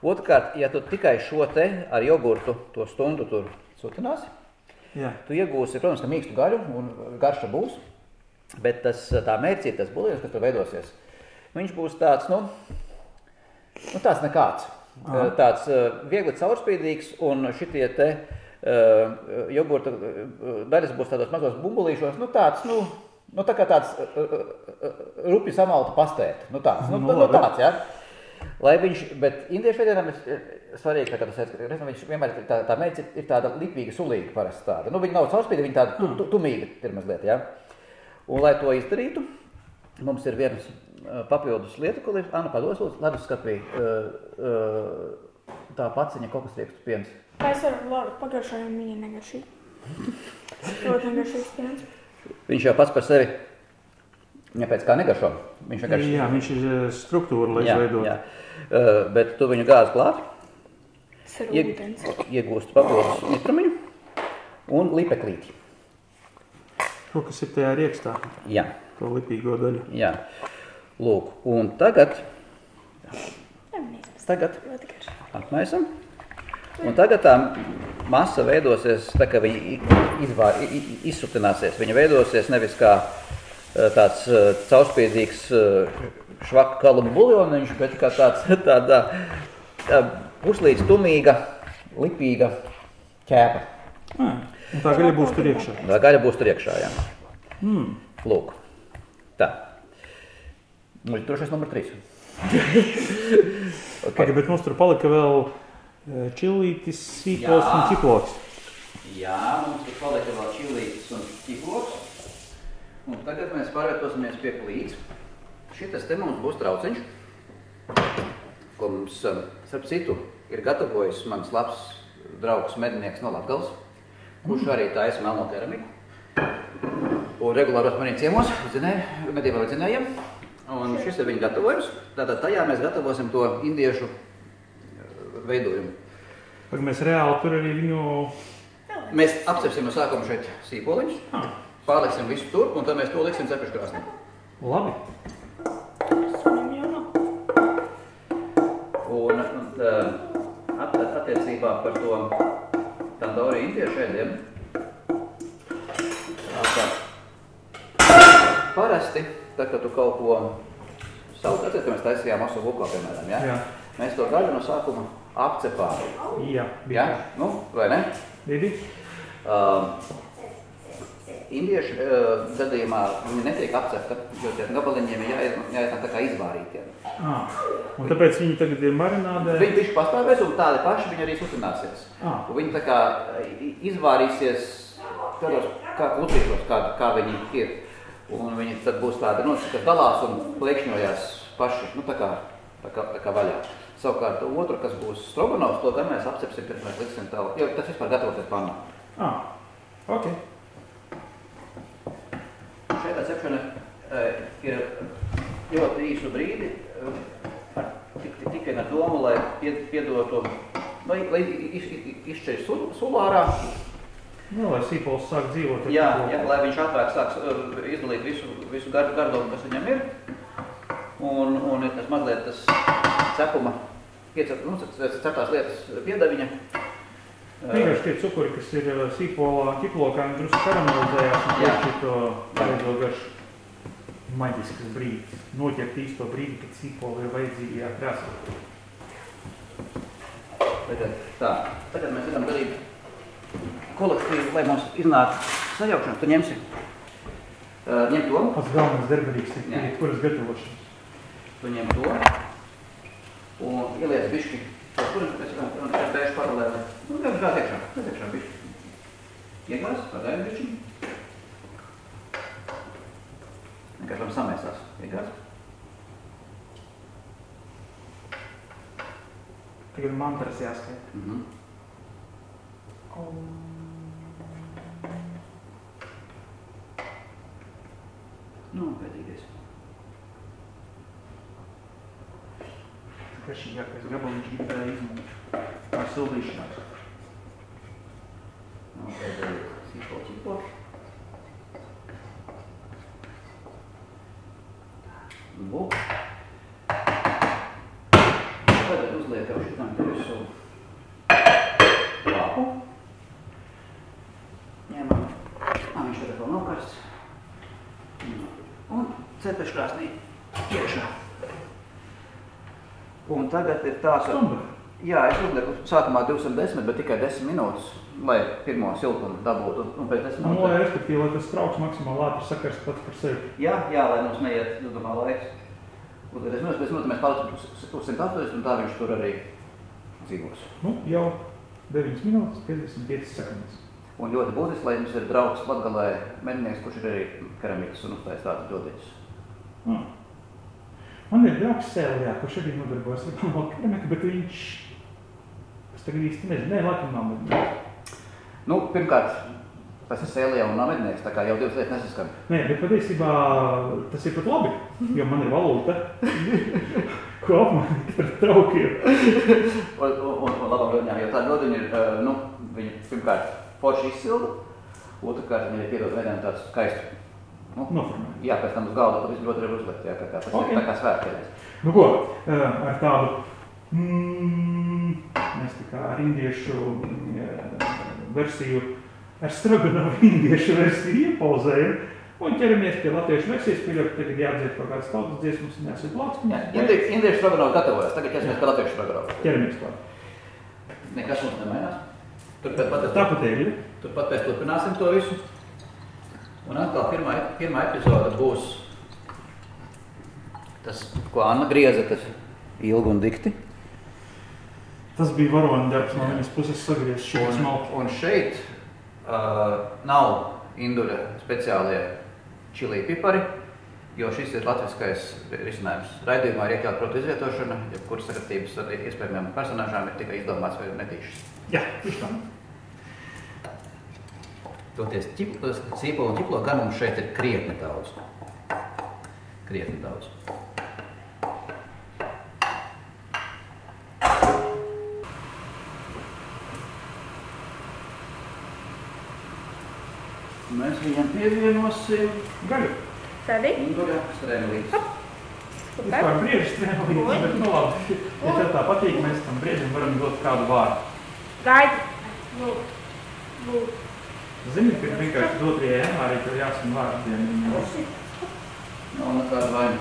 Otrkārt, ja tu tikai šo te ar jogurtu to stundu tur sutināsi, tu iegūsi, protams, ka mīkstu gaļu un garša būs, bet tā mērcīt, tas buļļons, kas tur veidosies, viņš būs tāds, tāds nekāds. Tāds viegli caurspīdīgs un šitie te jogurta daļas būs tādos mazos bumbulīšos, tā kā tāds rupi samalta pastēta, tāds, ja? Lai viņš, bet indiešu veidienam ir svarīgi, ka viņš vienmēr tā mērķi ir tāda lipīga, sulīga parasti tāda. Viņa nav caurspīdīga, viņa tāda tumīga ir mazliet, ja? Un lai to izdarītu, mums ir viens papildus lieta, ko Anna pados lūdzu, leduskapī tā paciņa kokosriekstu piens. Es varu pagaršojam, viņa negaršīgi. Ļoti negaršīgs piens. Viņš jau pats par sevi, pēc kā negaršo. Viņš vienkārši... Jā, viņš ir struktūra, lai izveidot. Jā. Bet tu viņu gāzi klāt, ūdens. Iegūst papildus nitrumiņu un lipeklīti. To, kas ir tajā riekstā. Jā. To lipīgo daļu. Jā. Lūk, un tagad apmaisam Un tagad tā masa veidosies, tā kā viņa izsutināsies. Viņa veidosies nevis kā tāds caurspīdīgs švaka kalumu buljoniņš, bet kā tāda puslīdz tumīga, lipīga ķēpa. Un tā gaļa būs tur iekšā. Tā gaļa būs tur iekšā, jā. Lūk. Tā. Drošais numur 3. Okay. Bet mums tur palika vēl čilītis, sīpols un ķiploks. Jā, mums tur palika vēl čilītis un ķiploks. Un tagad mēs pārvietosimies pie plīts. Šitas te mums būs trauciņš, ko mums, starp citu, ir gatavojis mans labs draugs mednieks no Latgales, kurš arī taisa melno keramiku. Un regulāros maniem ciemos, medībā dzinējiem. Un šis ir viņa gatavojums. Tātad tajā mēs gatavosim to indiešu veidojumu. Vai mēs reāli tur arī viņu... Mēs apcepsim no sākuma šeit sīpoliņus, pārliksim visu tur, un tad mēs to liksim cepeškrāsnī. Labi. Un attiecībā par to tandori indiešu ēdiem. Parasti, tad, kad tu kaut ko savu, atceries, ka mēs taisījām asu vukā, piemēram, ja? Jā. Mēs to gaļu no sākuma apcepām. Jā, bija. Ja? Nu, vai ne? Bija. Indiešu gadījumā viņi netiek apcepta, jo tie gabaliņiem ir jāiet tā kā izvārītiem. Un tāpēc viņi tagad ir marinādē? Viņi bišķi pastāvēs un tādi paši viņi arī sutināsies. Un viņi tā kā izvārīsies tādos kā klucīšos, kā viņi ir. Un viņi tad būs tādi, kas dalās un plēkšņojās paši, tā kā vaļā. Savukārt otru, kas būs stroganovs, to gan mēs apcepsim, pirms mēs liksim tālāk, jo tas vispār gatavosies pannā. Ok. Šeit cepšana ir ļoti īsu brīdi, tikai ar domu, lai piedotu, lai izšķirs sulārā. Lai sīpols sāk dzīvot. Jā, lai viņš ātrāk sāks izdalīt visu gardomu, kas viņam ir. Un ir tas mazliet tas cepuma, ceptās lietas piedaviņa. Vienkārši tie cukuri, kas ir sīpolā, ķiplokā, drusku karamelizējās un tieši to vajadzo garšu maģiskas brīdis. Noķert īsto brīdi, kad sīpola ir vajadzīgajā krāsā. Tagad mēs varam darīt kolektīvu, lai mums iznāk sajaukšanas. Tu ņemsi ņem to. Pats galvenais derberīgs ir kuras gatavošanas. Tu ņem to un ieliec bišķi. Kuras es bēšu paralēli. Kā tiekšā bišķi. Iegās, pagaidi bišķi. Vienkārši vam samēsās. Iegās. Tagad mantras jāskait. Pēdīgais. Kašīgākais gabaliņš gribēja izmūt ar sildīšanās. Pēdējais sīpol. Lūk. Tagad uzliekam šitām te visu lāpu. Ņemam. Viņš tagad vēl nav karsts. Un cepeškrāsnī iekšā. Un tagad ir tās... Stundu? Jā, es uzlieku sākumā 210, bet tikai 10 minūtes, lai pirmo siltumu dabūtu. Un pēc 10 minūtes... Lai respektīvi, lai tas trauks maksimāli ātri sakarst pats par sevi. Jā, lai mums neiet jūtamā laiks. Un pēc 10 minūtes mēs palicam uz 180 un tā viņš tur arī dzīvos. Jau 9 minūtes, 55 sekundes. Un ļoti būtiski, lai jums ir draugs Latgalē mednieks, kurš ir arī keramikas un uztais tādas dodeņas. Man ir draugs Sēlijā, kurš arī nodarbojas ar keramiku, bet viņš... Es tagad īsti nezinu, laikam nav mednieks. Pirmkārt, tas ir Sēlijā un nav mednieks, tā kā jau divas lietas nesaskan. Nē, bet patiesībā tas ir pat labi, jo man ir valūta, ko apmainīt ar traukiem. Un labām dodeņām, jo tā dodeņa ir, viņa pirmkārt forši izsilda, otrkārt viņa ir piedod veidām tāds skaistu. Noformēt. Jā, pēc tam uz galda pat visu ļoti ir uzlikt, jā, tas ir tā kā svētkēdēs. Ko, ar tādu Mēs tā kā ar indiešu versiju, ar Stroganovu indiešu versiju iepauzējam un ķeramies pie latviešu versijas, pieļaut, ka tagad jāatdzied kaut kādas tautas dziesmas un jāsit Latvijas. Indiešu Stroganovu gatavojas, tagad ķeramies pie latviešu Stroganovu. Ķeramies klāt. Nekas mums nemainās. Turpat pēc turpināsim to visu. Un atkal pirmā epizoda būs tas, ko Anna grieza, tas ilgi un dikti. Tas bija varoņa darbs no viņas puses sagriezts šī smalki. Un šeit nav Induļa speciālie čilī pipari, jo šis ir latviskais risinājums. Raidījumā ir iekļaut protu izvietošana, ja kuras sakritības ar iespējamiem personāžām ir tikai izdomāts vai netīšas. Jā, tieši tā. Toties sīpolu un ķiplo gan mums šeit ir krietni daudz. Mēs viņam pievienosim gaļu. Tādi? Induļa strēmelītes. Vispār briežu strēmelītes, bet nu labi. Ja tev tā patīk, mēs tam briežam varam dot kādu vārdu. Gaidi. Lūd. Zini, ka vienkārši 2. janvārī tev jāsam vārdiem. Nav nekāda vaina.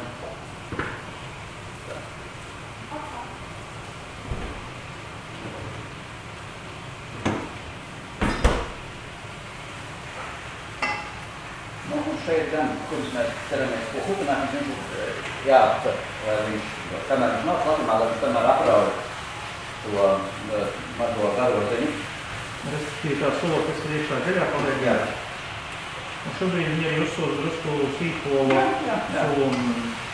Šeit gan, kurus mēs ceramies pie turpinājums, viņš ir jāapcer, lai viņš, kamēr viņš nav platumā, lai viņš tomēr aprauj to mazo garoziņu. Respektīvi tā sula, kas ir iekšā gaļā, paliek gaļā. Un šobrīd viņi arī uzsūdz drusku sīpolu sulu un...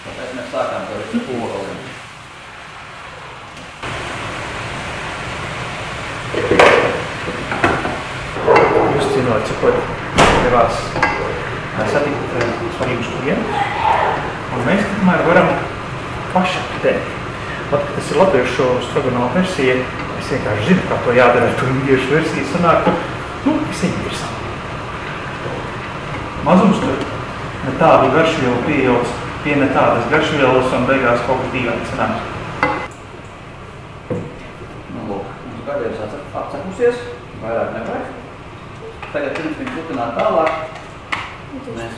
Tāpēc mēs sākām to visu pūli. Jūs cienot, cikot devās satikt svarīgus klientus, un mēs tikmēr varam pašaptēt. Pat, ka tas ir latviešu Stroganovu versija, es vienkārši zinu, kā to jādara ar to indiešu versiju, sanāk, ka, visai interesanti. Mazums tur ne tādu garšvielu pieejauc, pie ne tādas garšvielas un beigās kaut kas dīvaini sanāks. Lūk, mums gaļieris atsakusies, vairāk nevajag. Tagad pirms viņi turpināt tālāk. Mēs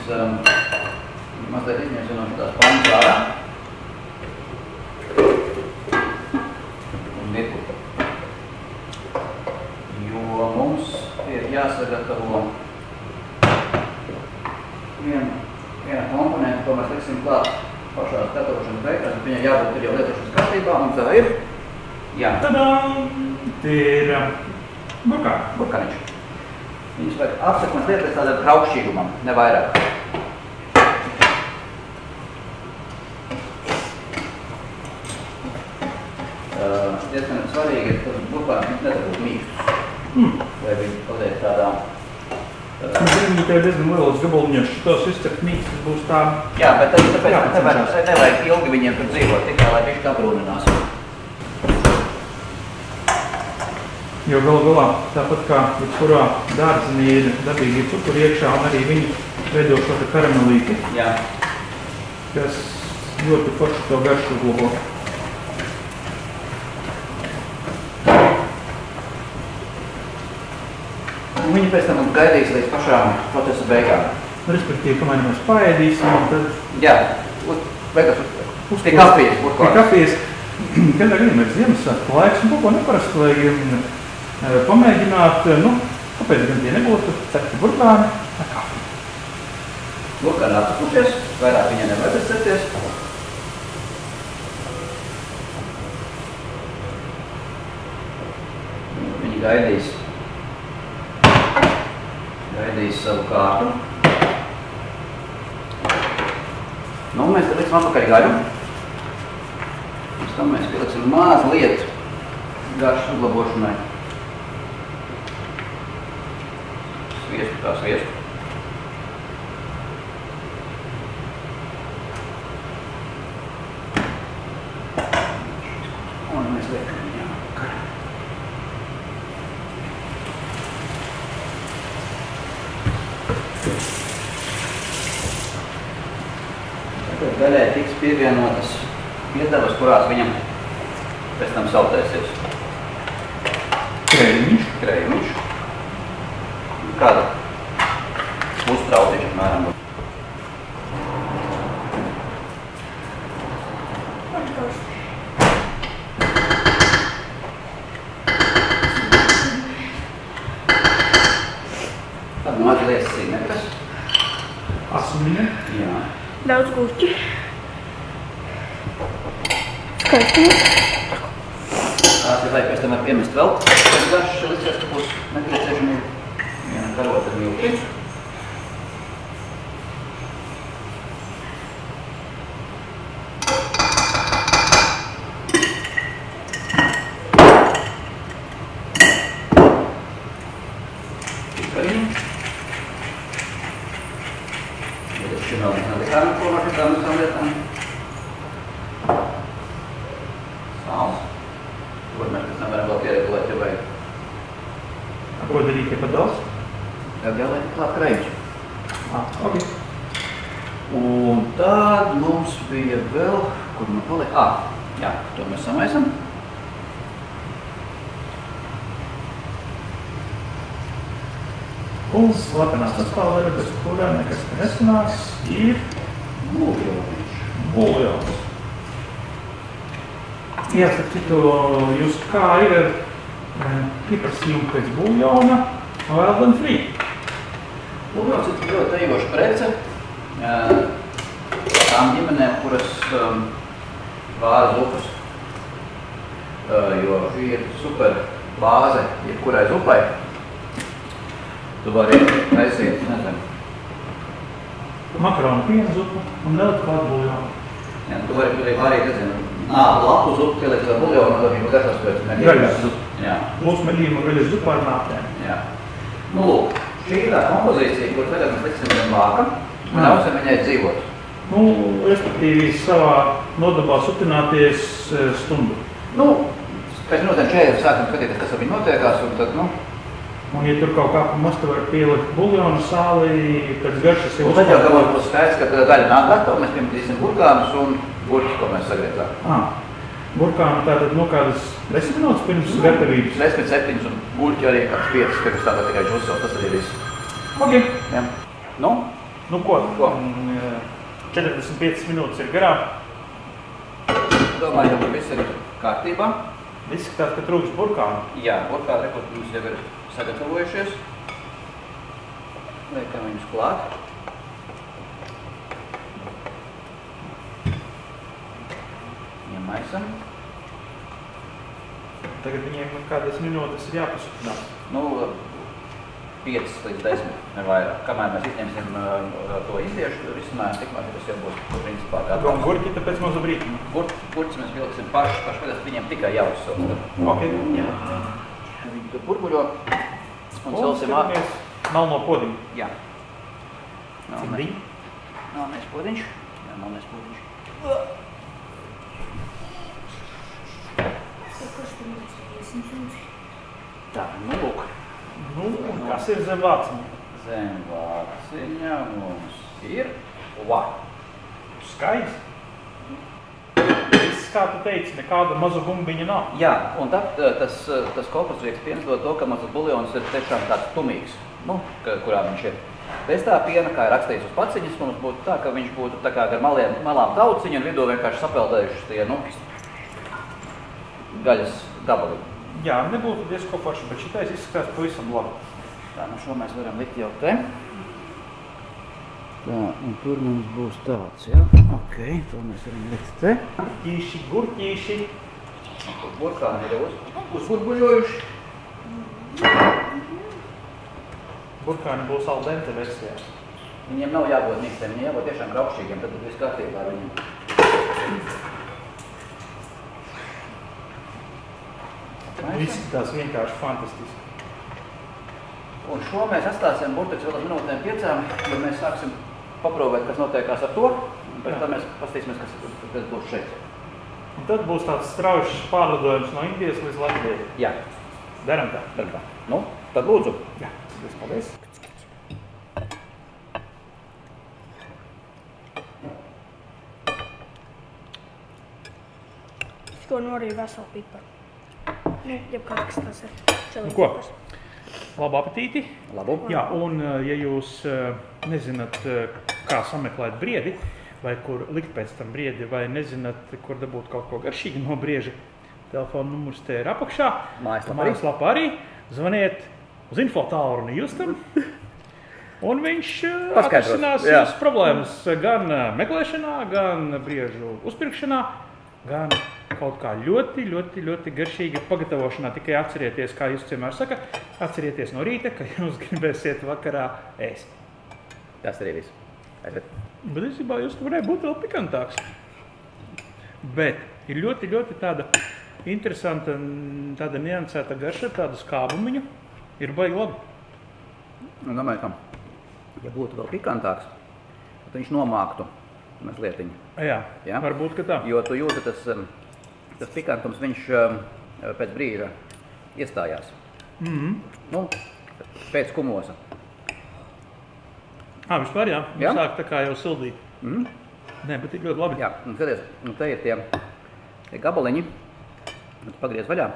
mazliet izņemsim no šitās paņas ārā un virputa. Jo mums ir jāsagatavo viena komponenta, ko mēs liksim klāt pašās gatavošanas beigās, bet viņai jābūt ir jau lietošanas kārtībā, un tā ir. Jā. Tadām! Tie ir burkāniņš. Viņus vajag apsakmas lietas tādam kraukšķīgumam, ne vairāk. Diezgan svarīgi ir, ka burkāniņš nedabūtu mīkstus. Vai viņi paliek tādām... Viņi tev diezgan lielas gabaliņos šitos izcept mīkstus būs tā... Jā, bet tāpēc nevajag ilgi viņiem tur dzīvot, tikai lai viņš tā brūninās. Jo galu galā, tāpat kā jebkurā dārzenī ir dabīgi cukuri iekšā, un arī viņi veido šo te karamelīti, kas ļoti forši to garšu uzlabo. Un viņi pēc tam gaidīs līdz pašām procesa beigām. Respektīvi, kamēr mēs paēdīsim, un tad... Jā, beigās pie kafijas burkānis. Pie kafijas, kad arī ir Ziemassvētku laiks, un kaut ko neparastu vajag pamēģināt, kāpēc gan tie nebūtu cepti burkāni ar kafiju. Burkāni atsakušies, vairāk viņai nevajag cepties. Viņi gaidīs savu kārtu. Mēs te liksim atpakaļ gaļu. Pēc tam mēs pieliksim mazliet garšas uzlabošanai. Sviestu kā sviestu. Un mēs liekam viņā gaļu. Tagad gaļai tiks pievienotas piedevas, kurās viņam Pēc tam saltēsies. Kreimiņš. Kāda? Uztrautīši, apmēram. Tad mazliet sinekas. Asmiņa. Jā. Daudz gurķi. Skaisti. Tās ir vajag pēc tam var piemest vēl. Pēc garšas liksies, ka būs nepieciešami viena karota milti. Ko darīt, ja pat daudz? Tad jau lai klāt kreimiņš. Ok. Un tad mums bija vēl, kur man palika? Jā, to mēs samaisam. Un slapenās sastāvdaļa, bez kurā nekas nesanās, ir buljons. Jāsaka, citu just kā ir pieprasījumi pēc buljona, wild and free. Buljons ir ļoti ejoša prece tām ģimenēm, kuras vāra zupas. Jo šī ir super bāze jebkurai zupai. Tu vari taisīt, nezinu. Makaronu piena zupa un nelikt klāt buljonu. Jā, tu vari nezinu, lapu zupu pielikt ar buljonu, un viņa garšās pēc Gaļas zupa. Jā. Mūsu medījuma gaļas zupa ar nātēm. Jā. Nu, lūk, šī ir tā kompozīcija, kur tagad mēs liksim vien vākam, un ļausim viņai dzīvot. Nu, respektīvi savā nodabā sutināties stundu. Nu, pēc minūtēm 40 sākam skatīties, kas ar viņu notiekās, un tad, nu... Un, ja tur kaut kā pa mastu var pielikt buljonu sāli, pēc garšas jau... Un tad jau galvā būs skaidrs, ka daļa nāk gatava, mēs piemētīsim burkānus un gurķi, ko mēs sagriezām. Burkānu tātad, nu, kādas 10 minūtes pirms gatavības? 10-7 un gurķi arī kāds 5, ka jūs tādā tikai džusot, tas arī viss. Ok. Jā. Nu? Nu, ko? 45 minūtes ir garā. Domāju, ka viss ir kārtībā. Izskatās, ka trūks burkānu. Jā, burkānu rekord mums jau ir sagatavojušies. Liekam viņus klāt. Iemaisam. Tagad viņiem kādas minūtes ir jāpasutinās. Nu, 5 līdz 10, ne vairāk. Kamēr mēs izņemsim to indiešu risinājumu, tikmēr tas jau būs principā gatavs. Un gurķi tāpēc mazu brītni. Gurķis mēs vilksim paši, kad viņiem tikai jāuzsauc. Ok. Jā. Viņi tur burbuļo un celsim melno podiņu. Jā. Cimdiņu? Melnais podiņš. Jā, melnais podiņš. Tā, nu lūk. Nu, un kas ir zem vāciņa? Zem vāciņa mums ir Skaisti. Viss, kā tu teici, nekāda maza bumbiņa nav. Jā, un tad tas kopasrieks piens dod to, ka mazas buljons ir tiešām tāds tumīgs, nu, kurā viņš ir. Bez tā piena, kā ir rakstīts uz paciņas, mums būtu tā, ka viņš būtu tā kā ar malām tauciņu un vidū vienkārši sapeldējuši tie, nu, gaļas gabalīgi. Jā, nebūtu diezko paši, bet šitais izskatās pavisam labi. Tā, nu šo mēs varam likt jau te. Tā, un tur mums būs tāds, jā. Ok, to mēs varam likt te. Gurķīši. Burkāni ir uzburbuļojuši. Burkāni būs al dente versijā. Viņiem nav jābūt nikstiem, viņiem jābūt tiešām graukšķīgiem, tad viss kārtībā ar viņiem. Izskatās vienkārši fantastiski. Un šo mēs atstāsim burtiks vēl uz minūtēm 5, bet mēs sāksim paprovēt, kas notiekās ar to, un pēc tam mēs pastīsimies, kas būs šeit. Un tad būs tāds straušs pārlidojums no Indijas līdz Latvijai. Jā. Daram tā. Nu, tad lūdzu. Jā, paldies. To nu arī veselu piparu. Nu, jebkāds, kas tas ir. Čili Ko? pipars. Labu apetīti. Labu. Jā, un ja jūs nezināt, kā sameklēt briedi, vai kur likt pēc tam briedi, vai nezināt, kur dabūt kaut ko garšīgi no brieža, telefona numurs te ir apakšā. Mājaslapā arī. Zvaniet uz infotālruni Justam. Un viņš atrisinās jūsu problēmas gan meklēšanā, gan briežu uzpirkšanā, gan kaut kā ļoti garšīga pagatavošanā. Tikai atcerieties, kā jūs vienmēr saka, atcerieties no rīta, ka jūs gribēsiet vakarā ēst. Tas arī viss. Bet īstenībā jūs varētu būt vēl pikantāks. Bet ir ļoti tāda interesanta, tāda niansēta garša, tāda skābumiņu. Ir baigi labi. Un domāju, ka, ja būtu vēl pikantāks, tad viņš nomāktu mazlietiņu. Jā, Ja? varbūt, ka tā. Jo tu jūti, tas pikantums, viņš pēc brīža iestājās. Nu, pēc kumosa. Vispār jā, Jā? sāk tā kā jau sildīt. Nē, bet ir ļoti labi. Jā, un skaties, un te ir tie gabaliņi, un tu pagriez vaļā.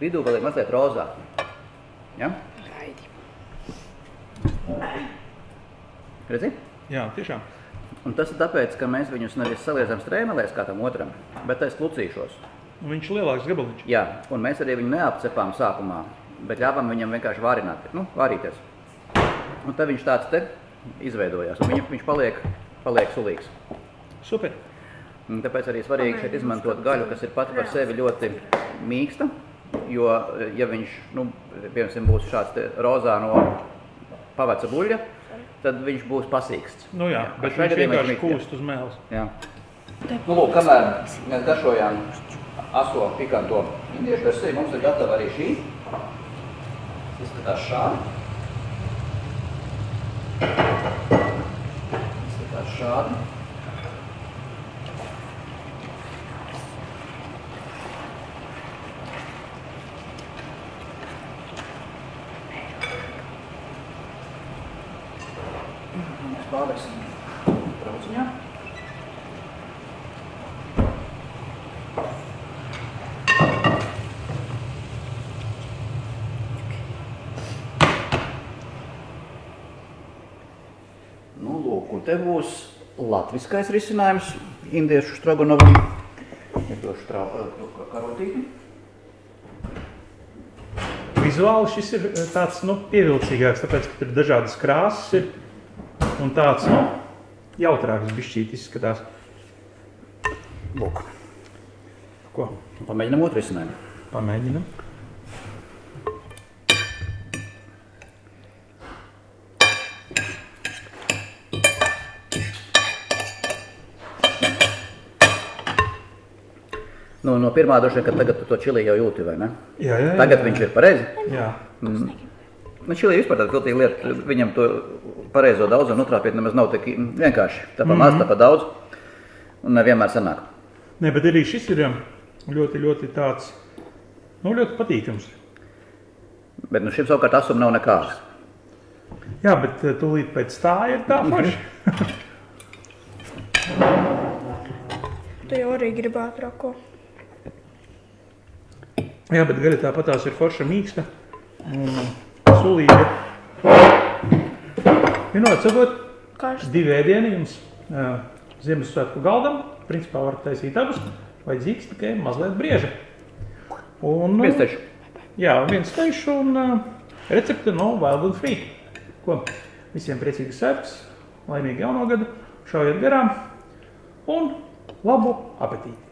Vidū vēl ir mazliet rozā. Ja? Gaidi. Redzi? Jā, tiešām. Un tas ir tāpēc, ka mēs viņus nevis saliezam strēmelēs kā tam otram, bet aiz klucīšos. Un viņš ir lielāks gabaliņš. Jā, un mēs arī viņu neapcepām sākumā, bet ļāvām viņam vienkārši vārīties. Un tad viņš tāds te izveidojās, un viņš paliek sulīgs. Super. Un tāpēc arī svarīgi šeit izmantot gaļu, kas ir pati par sevi ļoti mīksta, jo, ja viņš, piemēram, būs šāds te rozā no pavaca buļļa, tad viņš būs pasīksts. Nu jā, bet viņš vienkārši kūst uz mēles. Jā. Nu, lūk, kamēr mēs garšojām aso pikanto indiešu versiju, mums ir gatava arī šī. Izskatās šādi. Mēs pārliksim trauciņā. Nu, lūk, un te būs latviskais risinājums indiešu stroganovam. Iedošu karotīti. Vizuāli šis ir tāds, pievilcīgāks, tāpēc, ka tur dažādas krāsas ir un tāds, jautrāks bišķīt izskatās. Lūk. Ko? Pamēģinam otru risinājumu. Pamēģinam. No pirmā droši vien, ka tagad tu to čili jau jūti, vai ne? Jā. Tagad viņš ir pareizi. Jā. Čili vispār tāda viltīga lieta, viņam to pareizo daudzumu notrāpiet nemaz nav tik vienkārši. Tā pa maz, tā pa daudz, un nevienmēr sanāk. Nē, bet arī šis ir ļoti tāds, ļoti patīkams. Bet šim savukārt asum nav nekāds. Jā, bet tūlīt pēc tā ir tā forši. Tu jau arī gribētu rako. Jā, bet gaļa tāpatās ir forša mīksta un sulīga. Vienot sakot, Karsti. 2 ēdieni jums Ziemassvētku galdam. Principā var taisīt abus, vajadzīgs tikai mazliet brieža. Un, Viens teišu. Jā, viens teišu un recepte no Wild and Free. Ko? Visiem priecīgas svētkus, laimīgu jauno gadu, šaujiet garām un labu apetīti!